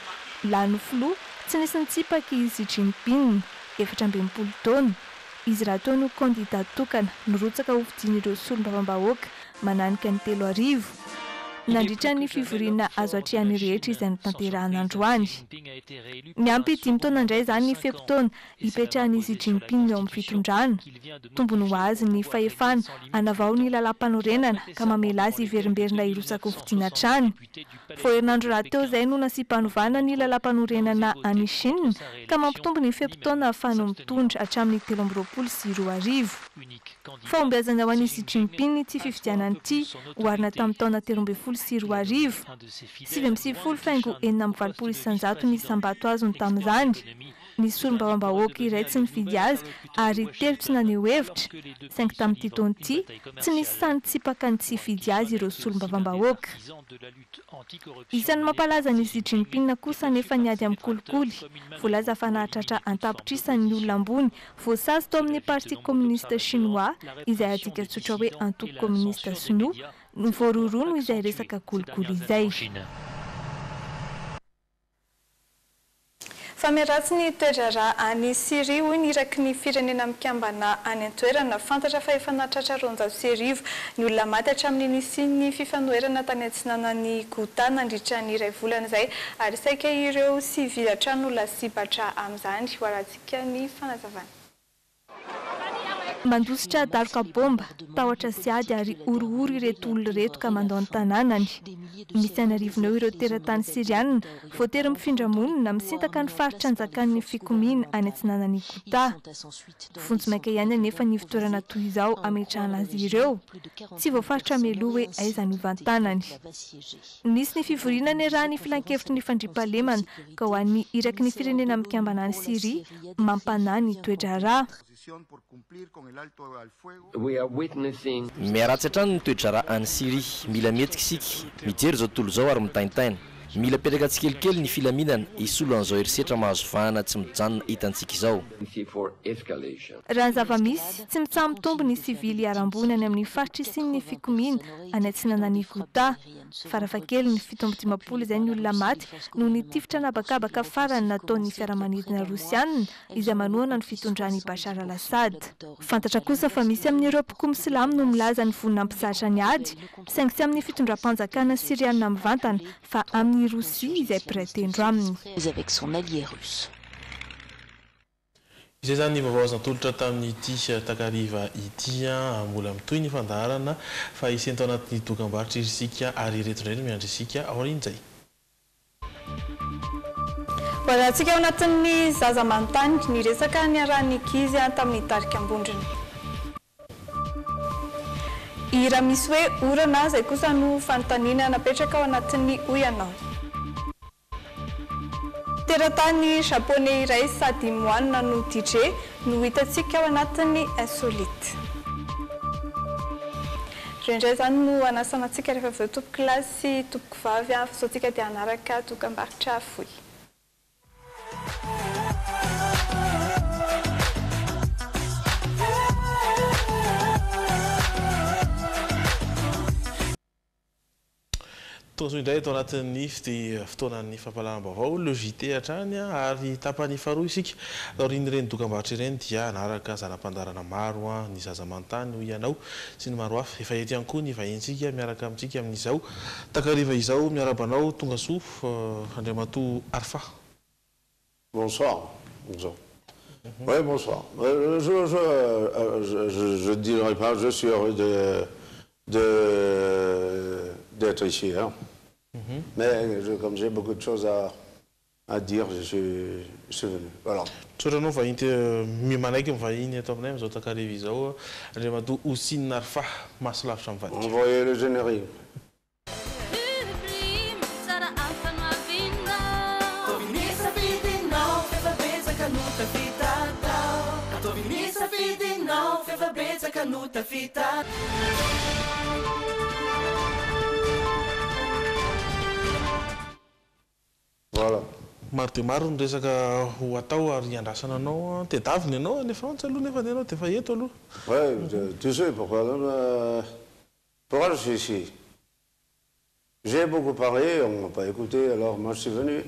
Lany filoha tsy nisy nitsipaka i Xi Jinping 17 taona. Izy raha toa no kandida tokana nirotsaka ho fidin'ireo solombavambahoaka mananika ny 3,000 nandritra ny fivoriana azo atrehany rehetra izay notanterahana androany. Miampy 5 taona indray izany ny feko taona hipetrahany Xi Jinping eo amin'ny fitondrana. Tombony ho azy ny fahefana hanavao ny lalam-panorenana ka mamela azy hiverimberina hirotsaka ho fidiana hatrany. Vao herinandro raha teo izay no nasimpanovana ny lalam-panorenana any Chine ka mampitombo ny feko taona ahafahana mitondra hatramin'ny 2020. Fahombiazana ho an'i Xi Jinping tsy fifidianany ity oharina tamin'ny taona 2020 7 faingo 9,9 isanjato ny sambato azony tamin'izany. nisy olom-bavam-bahoaka iray tsy nifidy azy ary telo tsy naneho hevitra saingy tamin'ity taona ity tsy nisy sanitsipaka ny tsy hifidy azy ireo solom-bavam-bahoaka. Isan'ny mampalaza ny Xi Jinping kosa nefa niady amin'ny kolikoly, voalaza fa nahatratra an-tapitrisany olona ambony voasazy tao amin'ny parti communiste chinois izay adika tsotra hoe antoko communiste sinoa ny voarorono izay resaka kolikoly izay. Fa miratsy ny toedrara any Syria hoy niraky ny firenena mikambana any an-toerana fantatra fa efa nahatratra 200 ny olona maty hatramin'ny nisian'ny fifanoherana tany antsinanan'ny Ghouta nandritra ny iray volana izay ary saika ireo sivily hatrany olona sibatra amin'izany ho arantsika ny fanazavana. Mandositra daroka bomba, tahotra sy ady ary orooro ireto olona reto ka mandao ny tanànany. Misy anarivonao ireo teratany sirianina, voatery mifindra monina misintaka ny faritra anjakan'ny fikomiana any antsinanan'ny Ghouta. Fontsy maika ihany anefa ny fitoerana toy izao ametrahana azy ireo, tsy voafaritra mialoha hoe aiza ny ovantanany. Nisy ny fivoriana raha ny filan-kevitry ny fandriampahalemana ka ho an'ny iraky ny firenena mikambana any Syria mampanahy ny toedrara. Miaratsy hatrany ny toedrara any Syria, mila mety isika mijery zao tontolo zao ary mitaintaina. Mila petraka tsikelikely ny filaminana isolo an'izao herisetra mahazo vahana tsy mijanona hitantsika izao. Raha ny zava-misy tsy mitsambitombo ny sivily arambony any amin'ny faritra isian'ny fikomiana any antsinanan'ny Ghouta. Farafakely ny 750 izay ny olona maty no nitifitra nabakabaka farany nataon'ny fiaramanidina Rosianina izay manohana ny fitondran'i Bashar al-Assad. Fantatra kosa fa misy amin'ny ireo mpikomy silamo no milaza ny vonina mpizatra ny ady, saingy tsy amin'ny fitondram-panjakana sirianina mivantana fa amin'ny Rosia izay piretendro aminy. Izay zany ny vaovao azo natolotra tamin'ity takariva ity mbola mitoy ny fandaharana fa isentao anatin'ny dokam-barotra isika ary ireto indray no miandry isika aorin'izay. Hoanantsika ao anatin'ny zaza manontany ny resaka niarahan'ny ankizy tamin'ny tarika ambondriny. Ira misy hoe orana izay kosa no fanontaniana napetraka ao anatin'ny oyanao. Teratany japonais iray sady moanina no DJ no hitantsika ao anatin'ny insolite. Indray zany no anasanantsika rehefa avy eo tompoko kilasy tompoko vavy fa sao tsika dia hanaraka dokam-barotra fohy. Tozo indray eto anatin'ny fotoanan'ny fampalalam-baovao le JT hatrany ary tapany faharoa isika aorian'ireny dokam-barotra ireny dia anaraka zanam-pandarana maro ny zaza manontany ho ianao sy ny maro hafa efa ety ihany koa ny vahentsika miaraka amintsika amin'izao takariva izao miarabanao tonga soa Andriamatoa Arfa. Bonsoir. Bonsoir. Oui, bonsoir. Je dirais pas, je suis heureux d'être ici. Hein. Mais comme j'ai beaucoup de choses à dire, je suis venu. Voilà. Tsoranao vahiny mimanaiky mivahiny eto aminay amin'izao takariva izao Andriamatoa Hosine Arfa masolavitra mivadika. Envoyez le générique. Voilà. Maro dia maro ny resaka ho atao ary andrasana anao tedaviny ianao nefa antsa aloha nefa ianao dia efa eto aloha. Oui, tu sais pourquoi je suis ici. J'ai beaucoup parlé, on ne m'a pas écouté, alors moi je suis venu.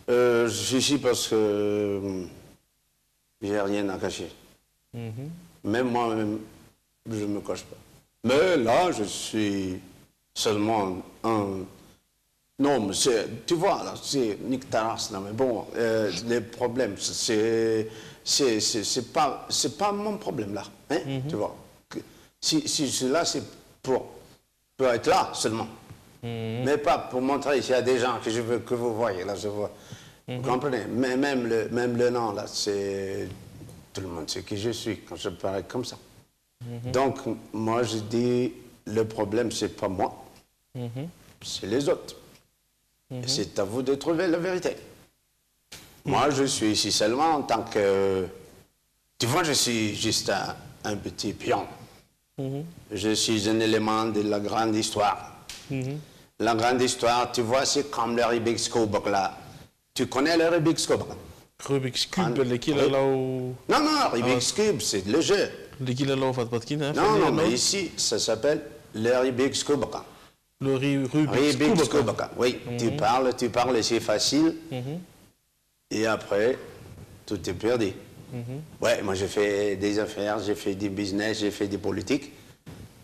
Je suis ici parce que j'ai rien à cacher. Même moi-même, je ne me cache pas. Mais là, je suis seulement un... Non, mais tu vois, là, c'est Nick Taras, mais bon, les problèmes, c'est pas mon problème, là. Hein, tu vois. Si je suis là, c'est pour être là seulement. Mais pas pour montrer s'il y a des gens que je veux que vous voyez, là, je vois. Vous comprenez? Mais même le nom, là, c'est... Tout le monde sait qui je suis quand je parle comme ça. Donc, moi, je dis, le problème, c'est pas moi. C'est les autres. Et c'est à vous de trouver la vérité. Moi, je suis ici seulement en tant que... Tu vois, je suis juste un petit pion. Je suis un élément de la grande histoire. La grande histoire, tu vois, c'est comme le Rubik's Cube, là. Tu connais le Rubik's Cube? Rubik's Cube, non, non, Rubik's Cube, c'est le jeu. Non, mais ici, ça s'appelle le Rubik's Cube. Le Rubik's Cube, oui. Tu parles, c'est facile. Et après, tout est perdu. Ouais, moi j'ai fait des affaires, j'ai fait du business, j'ai fait des politiques.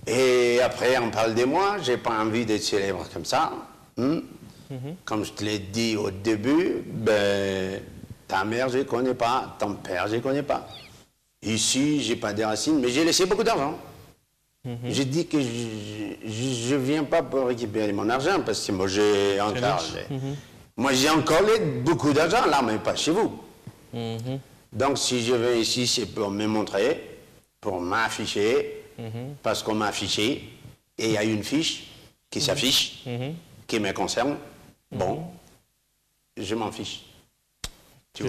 Et après, on parle de moi, j'ai pas envie d'être célèbre comme ça. Comme je te l'ai dit au début, ben, ta mère, je ne connais pas, ton père, je ne connais pas. Ici, j'ai pas de racines, mais j'ai laissé beaucoup d'argent. J'ai dit que je ne viens pas pour récupérer mon argent, parce que moi j'ai encore... Moi j'ai encore beaucoup d'argent là, mais pas chez vous. Donc si je viens ici, c'est pour me montrer, pour m'afficher, parce qu'on m'a affiché, et il y a une fiche qui s'affiche, qui me concerne. Bon, je m'en fiche. Tu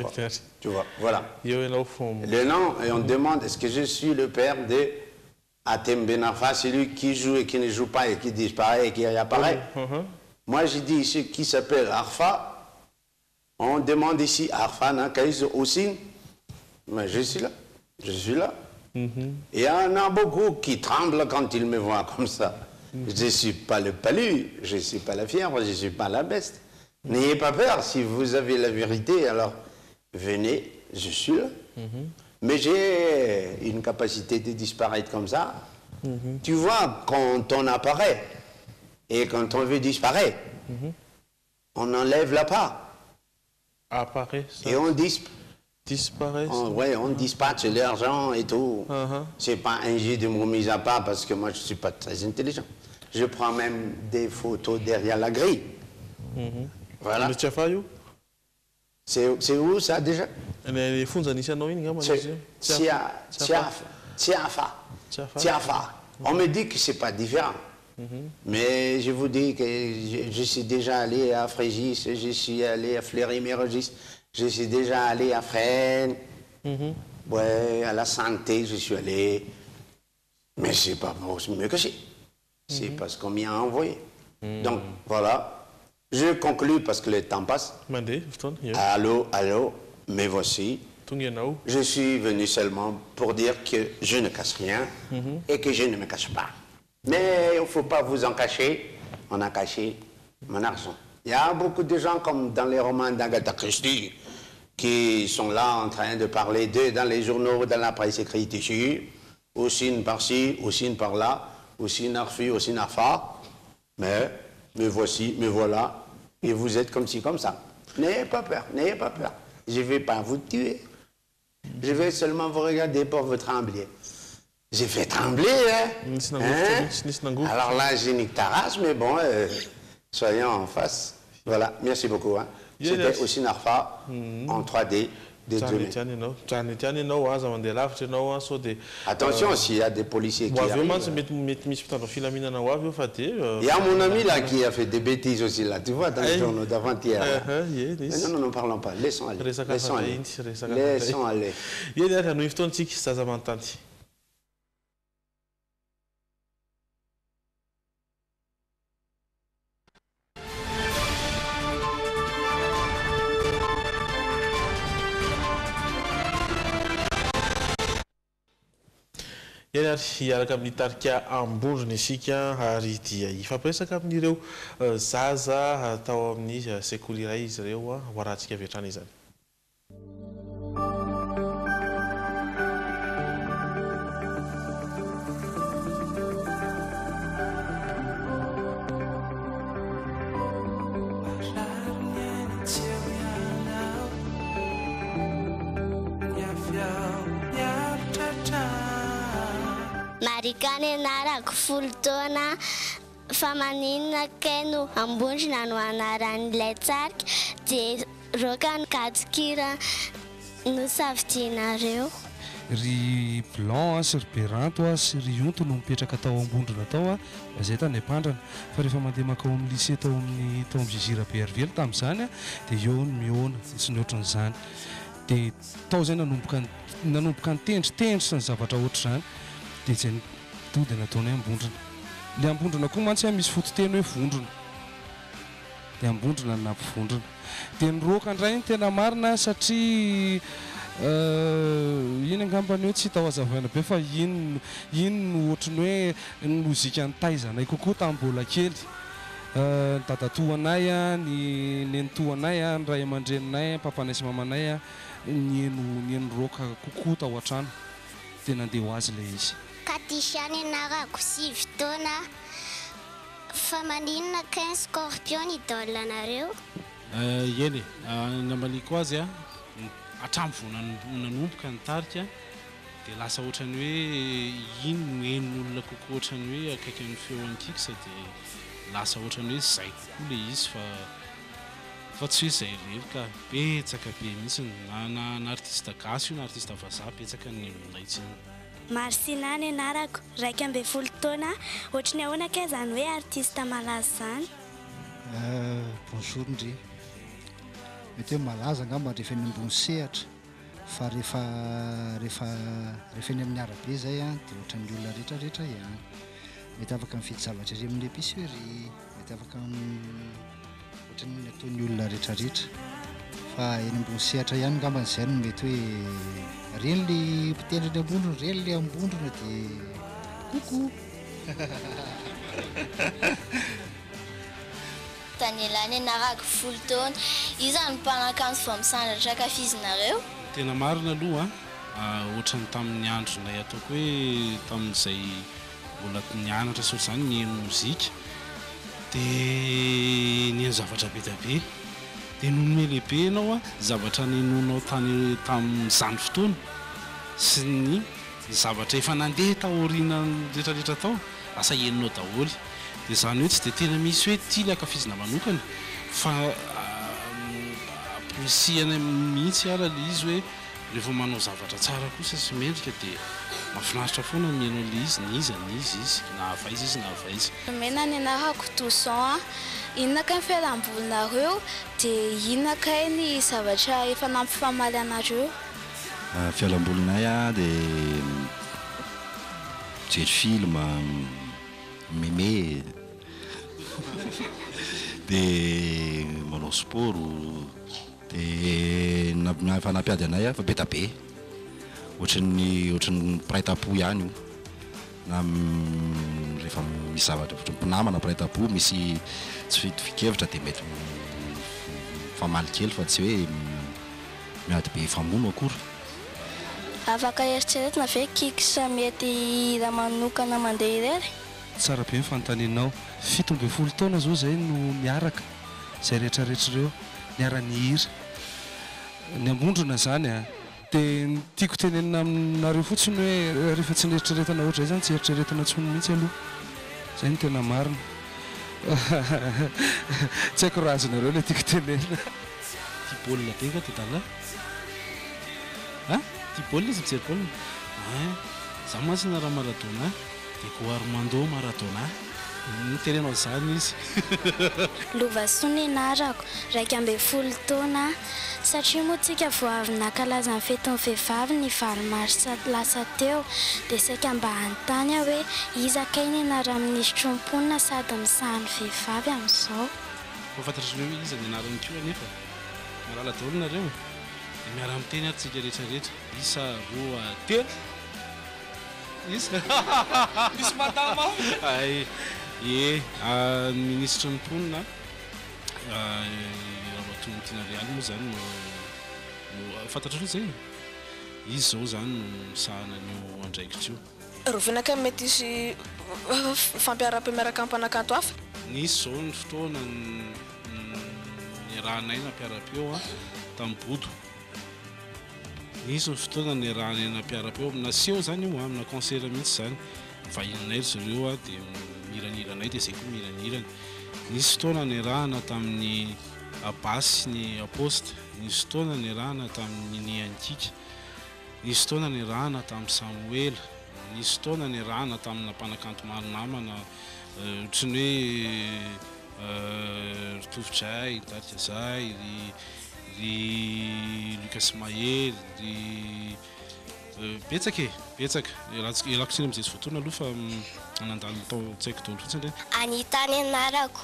vois, voilà. Le nom, et on demande, est-ce que je suis le père de Atem Ben Arfa, celui qui joue et qui ne joue pas, et qui disparaît et qui réapparaît. Moi, j'ai dit ici, qui s'appelle Arfa. On demande ici, Arfa Nakaïs aussi. Mais je suis là. Je suis là. Et il y en a beaucoup qui tremblent quand ils me voient comme ça. Je ne suis pas le palu, je ne suis pas la fièvre, je ne suis pas la peste. N'ayez pas peur, si vous avez la vérité, alors venez, je suis là. Mais j'ai une capacité de disparaître comme ça. Tu vois, quand on apparaît, et quand on veut disparaître, on enlève la part. Apparaît, ça. Et on disparaît. On dispatche l'argent et tout. C'est pas un jeu de me mise à part parce que moi je suis pas très intelligent. Je prends même des photos derrière la grille. Voilà. C'est où ça déjà? Tiafa. On me dit que c'est pas différent. Mais je vous dis que je suis déjà allé à Frégis, je suis allé à Fleury-Mérogis, je suis déjà allé à Fresnes, ouais, à la santé, je suis allé. Mais c'est pas pour me cacher. C'est parce qu'on m'y a envoyé. Donc voilà. Je conclue parce que le temps passe. Allô, me voici. Je suis venu seulement pour dire que je ne cache rien et que je ne me cache pas. Mais il ne faut pas vous en cacher. On a caché mon argent. Il y a beaucoup de gens comme dans les romans d'Agatha Christie qui sont là en train de parler d'eux dans les journaux, dans la presse écrite ici. Aussi par-ci, aussi par-là, aussi Narfi, aussi Narfa. Mais me voici, me voilà. Et vous êtes comme ci, comme ça. N'ayez pas peur, n'ayez pas peur. Je ne vais pas vous tuer. Je vais seulement vous regarder pour vous trembler. J'ai fait trembler, hein? Alors là, j'ai niqué ta race, mais bon, soyons en face. Voilà, merci beaucoup. Hein. C'était aussi Narfa en 3D. Attention, s'il y a des policiers qui arrivent. Il y a mon ami là qui a fait des bêtises aussi là, tu vois, dans les journaux d'avant-hier. Non, non, parlons pas, laissons aller. Laissons aller. Laissons aller. Hiaraka amin'ny tarika ambondrona isika ary dia ifampiresaka amin'ireo zaza atao amin'ny sekoly iray izy ireo hoarantsika avy hatrany izany. Marikany anarako folo taona fa maninona kay no ambondrina no anaran'ilay tsarika dia roka ny gadikira no safidianareo. ry blanc sy ry beranto sy ry onto no mipetraka tao ambondrona tao zay tany ampandrana fa rehefa mandeha makao amin'ny lycée tao amin'ny Zizira Berville tamin'izany dia eo ny miona sy ny ohatran'izany dia tao zay nanomboka nitendritendry sy ny zavatra ohatr'izany dia zay tody nataony hoe ambondrona. Le ambondrona koa mantsy misy fototeny hoe vondrona dia ambondrona no nampivondrona dia nyroaka indray ny tena marina satria iny angambany hoe tsy hita ho hazavaina be fa iny no ohatrany hoe ny mozika ny taizanay kokoa tamin'ny mbola kely ny dadatoanay ny nenitoanay ny ray aman-dreninay papanay sy mamanay ny eno roaka kokoa tao an-trano dia nandeha ho azy ilay izy. Katisiany anarako 7 taona fa maninona 15 scorpion idole anareo eny namaniko azy atrambo nanomboka nitarika dia lasa ohatrany hoe iny no enon'olona kokoa ohatrany hoe akaiky ny feoankiksa dia lasa ohatrany hoe zay kokoa le izy fa tsy hoe zay rery ka betsaka be mihitsy na artiste gasy io na artiste vazaha betsaka ny naitsiny. Marsina ny anarako 12 taona ohatrany ahoana ka zany hoe artiste malaza zany. Bonjour ndry mety hoe malaza angamba rehefa ny ambony sehatra fa rehefa ny amin'ny arabe zay dia ohatran'ny olona rehetrarehetra ihany mety afaka mifidy zavatra ry amin'ny épicerie mety afaka ohatran'ny ataon'ny olona rehetrarehetra fa eny ambony sehatra ihany angambany zay no mety hoe reny le mpitendry ny ambondrona reny le ambondrona dia koko. Tanelany anarako 10 taona io zany mpanakanjo vao misandratra kafizinareo. Tena marina aloha ohatrany tamin'ny andronay ataoko hoe tamin'izay mbola nianatra sot zany nieno mozika dia nieno zavatra be da be dia nonome lehibe ianao zavatra nenonao tany tamin'izany fotoana sy ny zavatra efa nandeha taoriana rehetrarehetra tao lasa enonao daholo dia zany hoe tsy dia tena misy hoe tily akafizina manokana fa amprisihana mihitsy ara le izy hoe rehefa manao zavatra tsara kosa sy mendrika dia mahafinaritra foana mienao le izy ny izy na avaiza izy na avaiza. Mena ny anarako 12 ans inona ka ny fialambolinareo dia inona ka ny zavatra efa nampifamaly anareo? Fialambolinay dia mijery film meme dia manao sport dia efa nampiady anay fa be da be ohatran'ny piraitapo ihany io na rehefa misy zavatra mpinamana piraitapo misy tsy fikevitra dia mety famaly kely fa tsy hoe miady be famono akory. Afaka eritreretina ve kiksa mety raha manokana mandeha irery? Tsara be nyfantaninao 17 taona zao zay no miaraka zay rehetrarehetra ireo niara-ny hira ny ambondrona zany dia tiako tenenina aminareo fotsiny hoe rehefa tsy nieritreretana ohatray zany tsy eritreretana tsony mihitsy aloha zay no tena marina. Tsy haiko raha azonareo le tiako tenenina. Tia baolina be ka dia dala tia baolina izy mijery baolina za masina raha maradona dia ko Armando Maradona niterenao zany izy. Lovasoa ny anarako 12 taona satria moa tsika vao avy nankalaza ny fetin'ny vehivavy ny valo marsa lasa teo dia saika mba hanontany hoe iza kay ny anara minisy tromponina sady misahany vehivavy amin'izao. Fafantatrareo hoe iza ny anarany koa nefa marala daholo nareo dia miara-miteny atsika rehetrarehetra isa roa telo misy madama ministre ny mponina rahatontiana realy moa zany no fantatrareo zay izy zao zany no misahana nio andraikitra io. Rovinaka mety isy fampiarape miaraka ampanakanto hafa nisy zao ny fotoana ny rahanay nampiarapeo tamin'ny bodo nisy ny fotoana ny rahanay nampiarapeo naseho zany io amina concert mihitsy zany vahinanay ry zareo dia miraniranay dia zay koa miranirany. Nisy fotoana ny rahana tamin'ny abasy ny aposte nisy fotoana ny rahana tamin'ny ny ankika nisy fotoana ny rahana tamin'ny Samuel, nisy fotoana ny rahana tamina mpanakanto maro namana ohatrany hoe Ritovitray, Darika Zay, ry Lucas Mahery, ry betsaka ialako tsiny amin'izay tsy voatoana aloha fa anandalo tao tsaiko daholo fotsiny re. Anitany anarako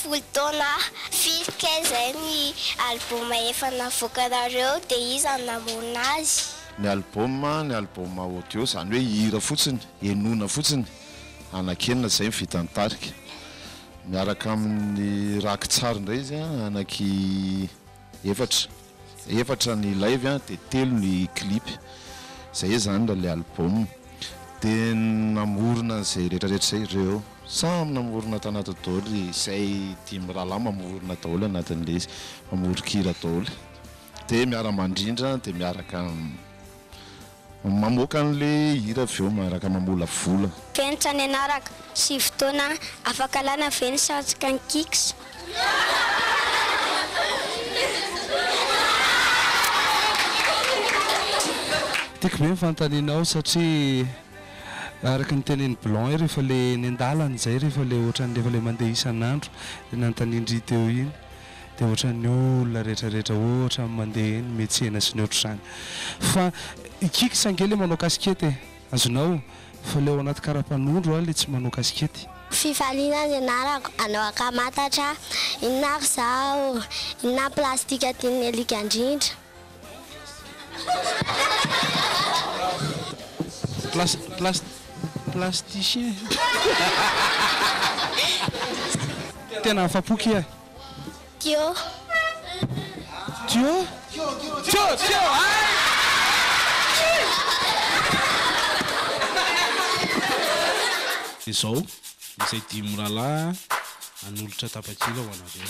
10 taona firy zay ny album efa navoakanareo dia iza namorona azy? Ny album audio zany hoe hira fotsiny, enona fotsiny, anakenina zay mivita ny tarika. Miaraka amin'ny rakitsara indray izy anaky efatra ny live dia 3 ny clip. Zay zany le album. Dia namorona zay rehetrarehetra zay ireo samy namorona tanaty daholo, izay dimy rahalahy mamorona daholo anatin'le izy, mamorokira daholo. Dia miara-mandrindra dia miaraka mamoaka an'le hira avy eo, miaraka mamola vola. Fenitra ny anaraka 7 taona afaka lana ve ny satroka ny Kix? Tiako be mifanontanianao satria araka ny teneny blanc rehefa le ny andalana zay rehefa le ohatran'rehefa le mandeha isan'andro le nanotanindry teo iny dia ohatran'ny olona rehetrarehetra ohatra mandeha eny metsena sy ny ohatr' izany. Fa Kix angely manao kasikety azonao, fa le ao anaty karapanondro le tsy manao kasikety. Fifaliana ny anarako anao akamatatra, inona ary zao, inona plastika tian'ny alika indrindra. Plasticien. Tena afapoky e. Tio. Izao izay dimy rahalahy anolotra tapakila ho anareo.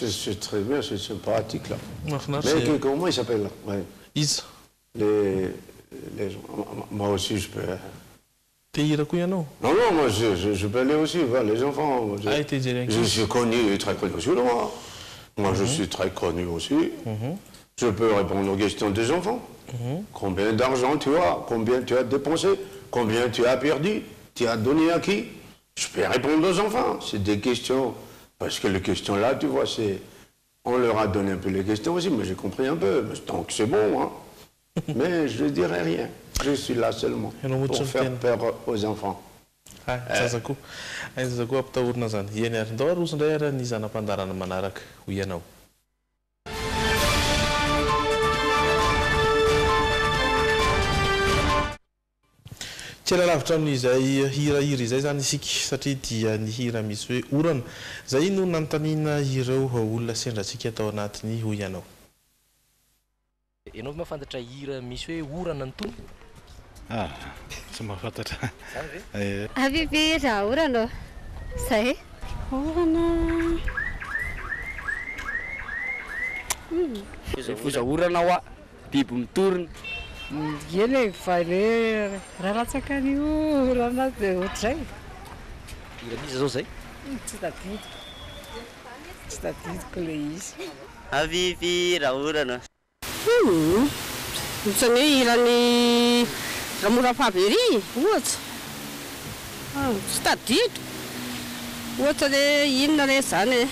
C'est très bien, c'est sympathique là. Mais comment il s'appelle là? Ouais. Les gens. Moi aussi je peux. Non, moi je peux aller aussi voir les enfants. Je suis connu, très connu aussi. Moi je suis très connu aussi. Je peux répondre aux questions des enfants. Combien d'argent tu as? Combien tu as dépensé? Combien tu as perdu? Tu as donné à qui? Je peux répondre aux enfants. C'est des questions. Parce que les questions là, tu vois, on leur a donné un peu les questions aussi, mais j'ai compris un peu. Donc c'est bon, hein. Mais je ne dirai rien. Je suis là seulement pour faire peur aux enfants. Zazako ampitahorina zany iany ary ndao aroso indray ary ny zanam-pandarana manaraka ho ianao. Tsy ela lavitra amin'izay hirahira izay zany isika satria dia ny hira misy hoe orana zay no nanontaniana ireo olona sendratsika tao anatiny ho ianao. Ianao mahafantatra hira misy hoe orana ny tompony? Tsy mahafantatra. Abiby raha orana zay orana Fuza orana wa biby mitorona. Eny fa le raha latsaka ny orana dia ohatr'izay. Hira misy zao zay? Tsy tadidiko le izy. Avivy raha orana. Ohatrany hoe irany Ramora Fabery ohatsa. Tsy tadidiko. Ohatra le inona le zany e.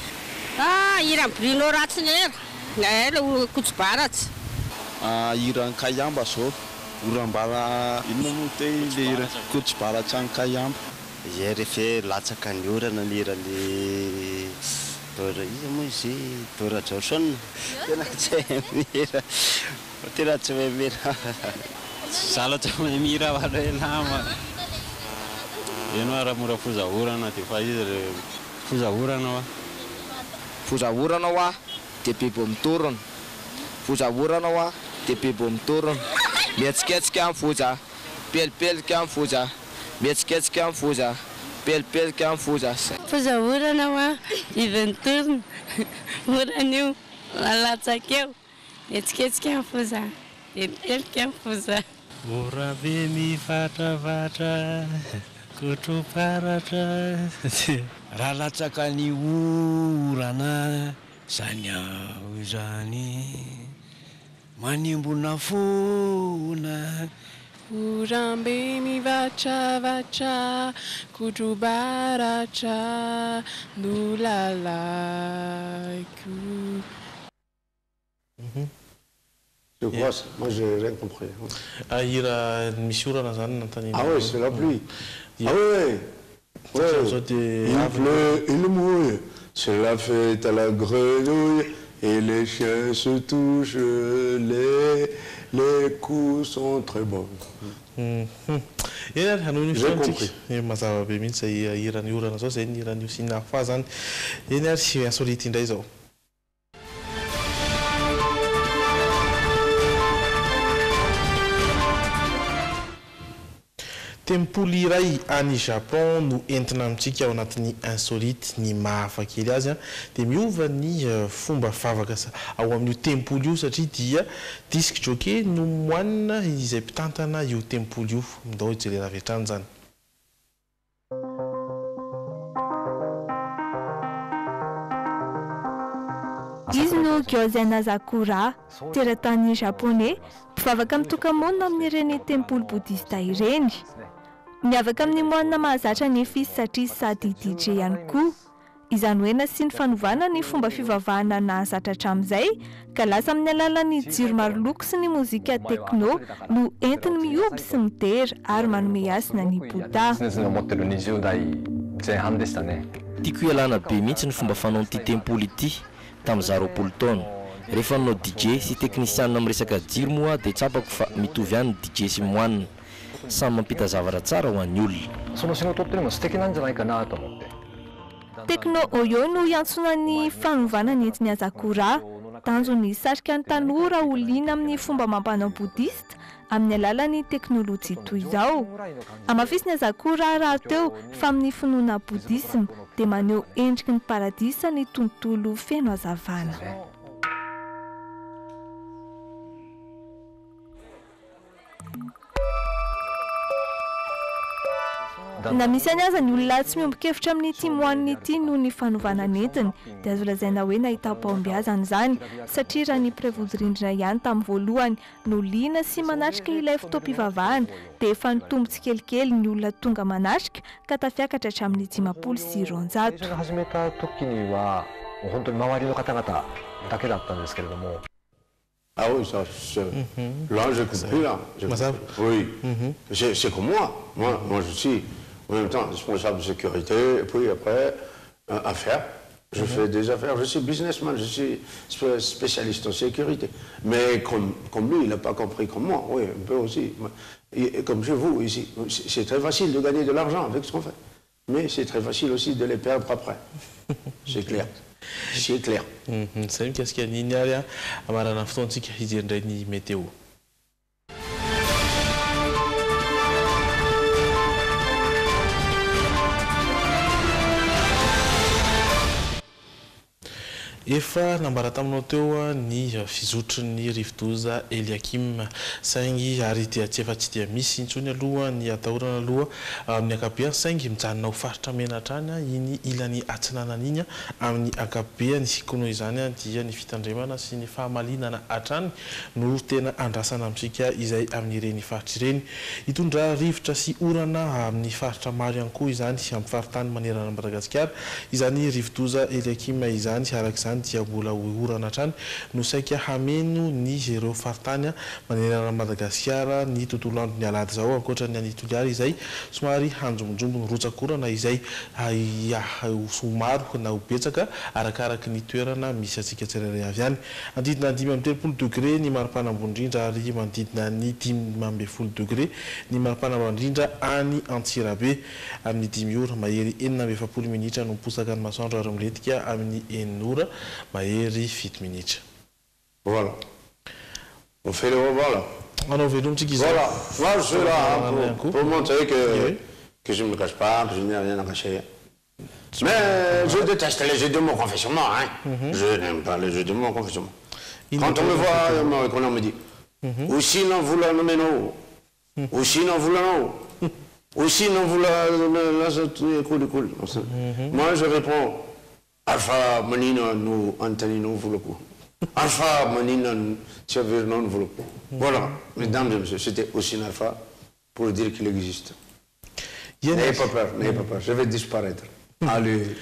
Irany Bruno Ratsiner. Le Kotsibaratsy. Iran Kayamba zao. Orambara inona moa te le iran Kotsibaratsy any Kayamba. Ie rehefa latsaka ny orana ny irany Dora izy moa izy Dora Johnson. Tena tsy mira. Tena tsy mira. Sala tsy mira va le nama. Eno ara mora fuzahorana dia fa izy fuzahorana wa. Fuzahorana wa dia biby mitorona. Fuzahorana wa dia biby mitorona. Mihetsiketsika amin'ny foza. Pelipelika amin'ny foza. Mihetsiketsika amin'ny foza. Pelipelika amin'ny foza. Fuzahorana wa biby mitorona. Orana io malatsaka eo. Mihetsiketsika amin'ny foza. Pelipelika amin'ny foza. Ora be mifatravatra. Kotroparatra raha latsaka ny orana zany aho izany manimbona fona orambe mivatravatra kotrobaratra no lalaiko. Je crois ça. Moi, j'ai rien compris. Ah oui, c'est la pluie. Ah oui. Il pleut, il mouille. C'est la fête à la grenouille. Et les chiens se touchent. Les coups sont très bons. J'ai compris. Tempoly iray any Japon no entina amintsika ao anatin'ny insolite ny mahafakely azy dia miova ny fomba favaka ao amin'io tempoly io satria dia disque jockey no moanina izay mpitantana io tempoly io mindao ijery raha vetrany zany. Izy no Gyozen Asakura, teratany japonais, mpivavaka amin'ny tokamonina amin'ireny tempoly boudista ireny. Miavaka amin'ny moanina mahazatra ny fils satria sady DJ ihany koa. Izany hoe nasiany fanovana ny fomba fivavahana nahazatra hatramin'izay ka lasa amin'ny alalan'ny jiro maro loko sy ny mozika tekno no entiny mioby sy midera ary manome hasina ny Bouddha. Tiako ialana be mihitsy ny fomba fanaon'ity tempoly ity tamin'izaho 20 taona. Rehefa nanao DJ sy teknisianina amin'ny resaka jiro moa dia tsapako fa mitovy ihany DJ sy moanina. Samy mampita zavatra tsara ho an'ny olona. Tekno Oyo no iantsonan'ny fanovana ny entiny Asakura, tanjony satrika ny tanora ho liana amin'ny fomba amam-panao boudista amin'ny alalan'ny teknôlôjia toy izao. Amafisiny Asakura raha teo fa amin'ny finoana boudisme dia maneho endriky ny paradisa ny tontolo feno hazavana. Na misy any aza ny olona tsy miombon-kevitra amin'ity moanina ity noho ny fanovana entiny dia azo lazaina hoe nahita-paombiazana izany satria raha ny mpiray-vody-rindrina ihany tamin'ny voalohany no liana sy manatrika ilay fotoam-pivavahana dia efa nitombo tsikelikely ny olona tonga manatrika ka tafiakatra hatramin'ny 500 sy 200. Ah oui, ça, là j'ai compris, là. Oui, c'est comme moi. Moi, je suis en même temps responsable de sécurité, et puis après, affaires. Je fais des affaires, je suis businessman, je suis spécialiste en sécurité. Mais comme lui, il n'a pas compris comme moi, oui, un peu aussi. Et comme chez vous, ici, c'est très facile de gagner de l'argent avec ce qu'on fait. Mais c'est très facile aussi de les perdre après. C'est clair. C'est clair. C'est une question qui est à Marana Ftontique, il y a une météo. efa nambara taminao teo ny fizotrin'ny rivodoza Eliakim saingy ary dia tsy efa tsy dia misy intsony aloha ny atahorana aloha amin'ny akabeany saingy mijanona ho faritra menatrany iny ilany atsinanana iny amin'ny akabeany sikono izany dia ny fitandremana sy ny fahamalinana atrany no tena andrasana amintsika izay amin'ireny faritra ireny hitondra rivotra sy orana amin'ny faritra maro ihany koa izany amin'ny faritany manerana Madagasikara izany rivodoza Eliakim izany arak'izany dia mbola orana hatrany no saika hameno ny ireo faritany manerana Madagasikara ny tontolo andro ny alady zao ankoatra ny anitoliary izay somary hanjombonjombony rotsakorana izay somaro na ubetsaka arakaraka ny toerana misy atsika tsirairay avy any andidina 5.30 degré ny maripanambondrindra ary mandidina ny 10.20 degré ny maripanambondrindra any Antsirabe amin'ny 10 ora mahery 7.20 minitra no miposaka ny masoandro ary miletika amin'ny 9 ora mahery 7 minitra. Voilà. On fait le voilà. Voilà. Moi je suis là pour montrer que je ne me cache pas, que je n'ai rien à cacher. Mais je déteste les jeux de mots confessionnement. Hein. Je n'aime pas les jeux de mots confessionnement. Quand on me voit, quand on me dit aussi non vouloir nommer non, aussi non vouloir non, aussi non vouloir cool. Moi je réponds Alpha Manina nous Antonino Vouloku. Alpha Manina Tchavir non Vouloku. Voilà, mesdames et messieurs, c'était aussi un alpha pour dire qu'il existe. N'ayez pas peur, je vais disparaître. Allez.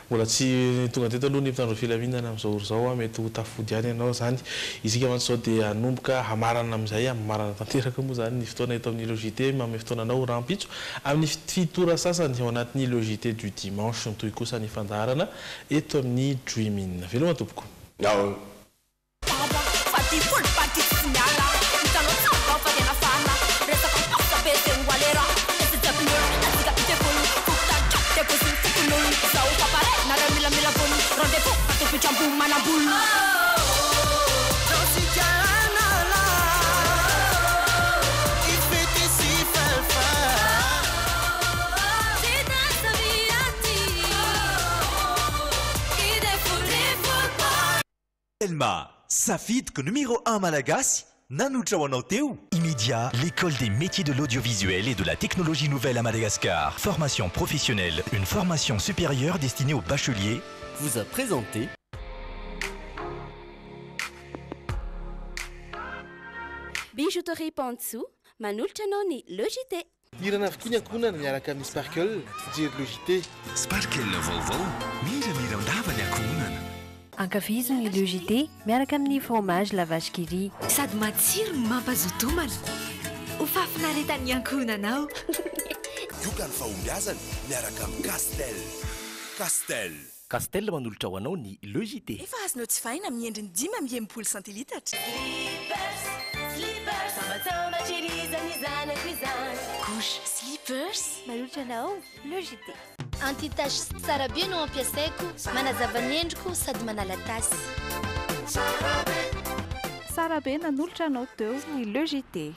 Mbola tsy tonga teto aloha ny mpitandro filaminana amin'izao zao mety ho tafody ihany ianao zany isika mantsy sao dia hanomboka hamarana amin'izay hamarana tanteraka moa zany ny fotoana eto amin'ny logité amin'ny fotoananao rampitso amin'ny fitora sasany ao anatin'ny logité du dimanche toy kosa ny fandaharana eto amin'ny Dreamin. Veloma tompoko. Telma, Safidque numéro 1 Malagasy, Nanoucha Wanoteu. Immédiat, l'école des métiers de l'audiovisuel et de la technologie nouvelle à Madagascar. Formation professionnelle, une formation supérieure destinée aux bacheliers. Vous a présenté Bijouterie Pantsou, Manulcha Noni, Logité. Irana avokony ankonana miaraka amin'ny Sparkle, fijery Logité. Sparkle vaovao, mira ndava ny ankonana. Ankafizo ny Logité miaraka amin'ny fromage la vache qui rit. Sady matsiro no mampazotomana. Ho fafinaretan'ny ankonanao. Yoka ny fahombiazana miaraka amin'ny Castel. Castel manolotra ho anao ny Logité. Efa azonao tsy fahina amin'ny endriny 5.30 centilitatra. Couche slippers manolotra anao Logité. Anti-tache tsara be no ampiasaiko, manazava ny endriko sady manala tasy. Sara be nanolotra anao teo ny Logité.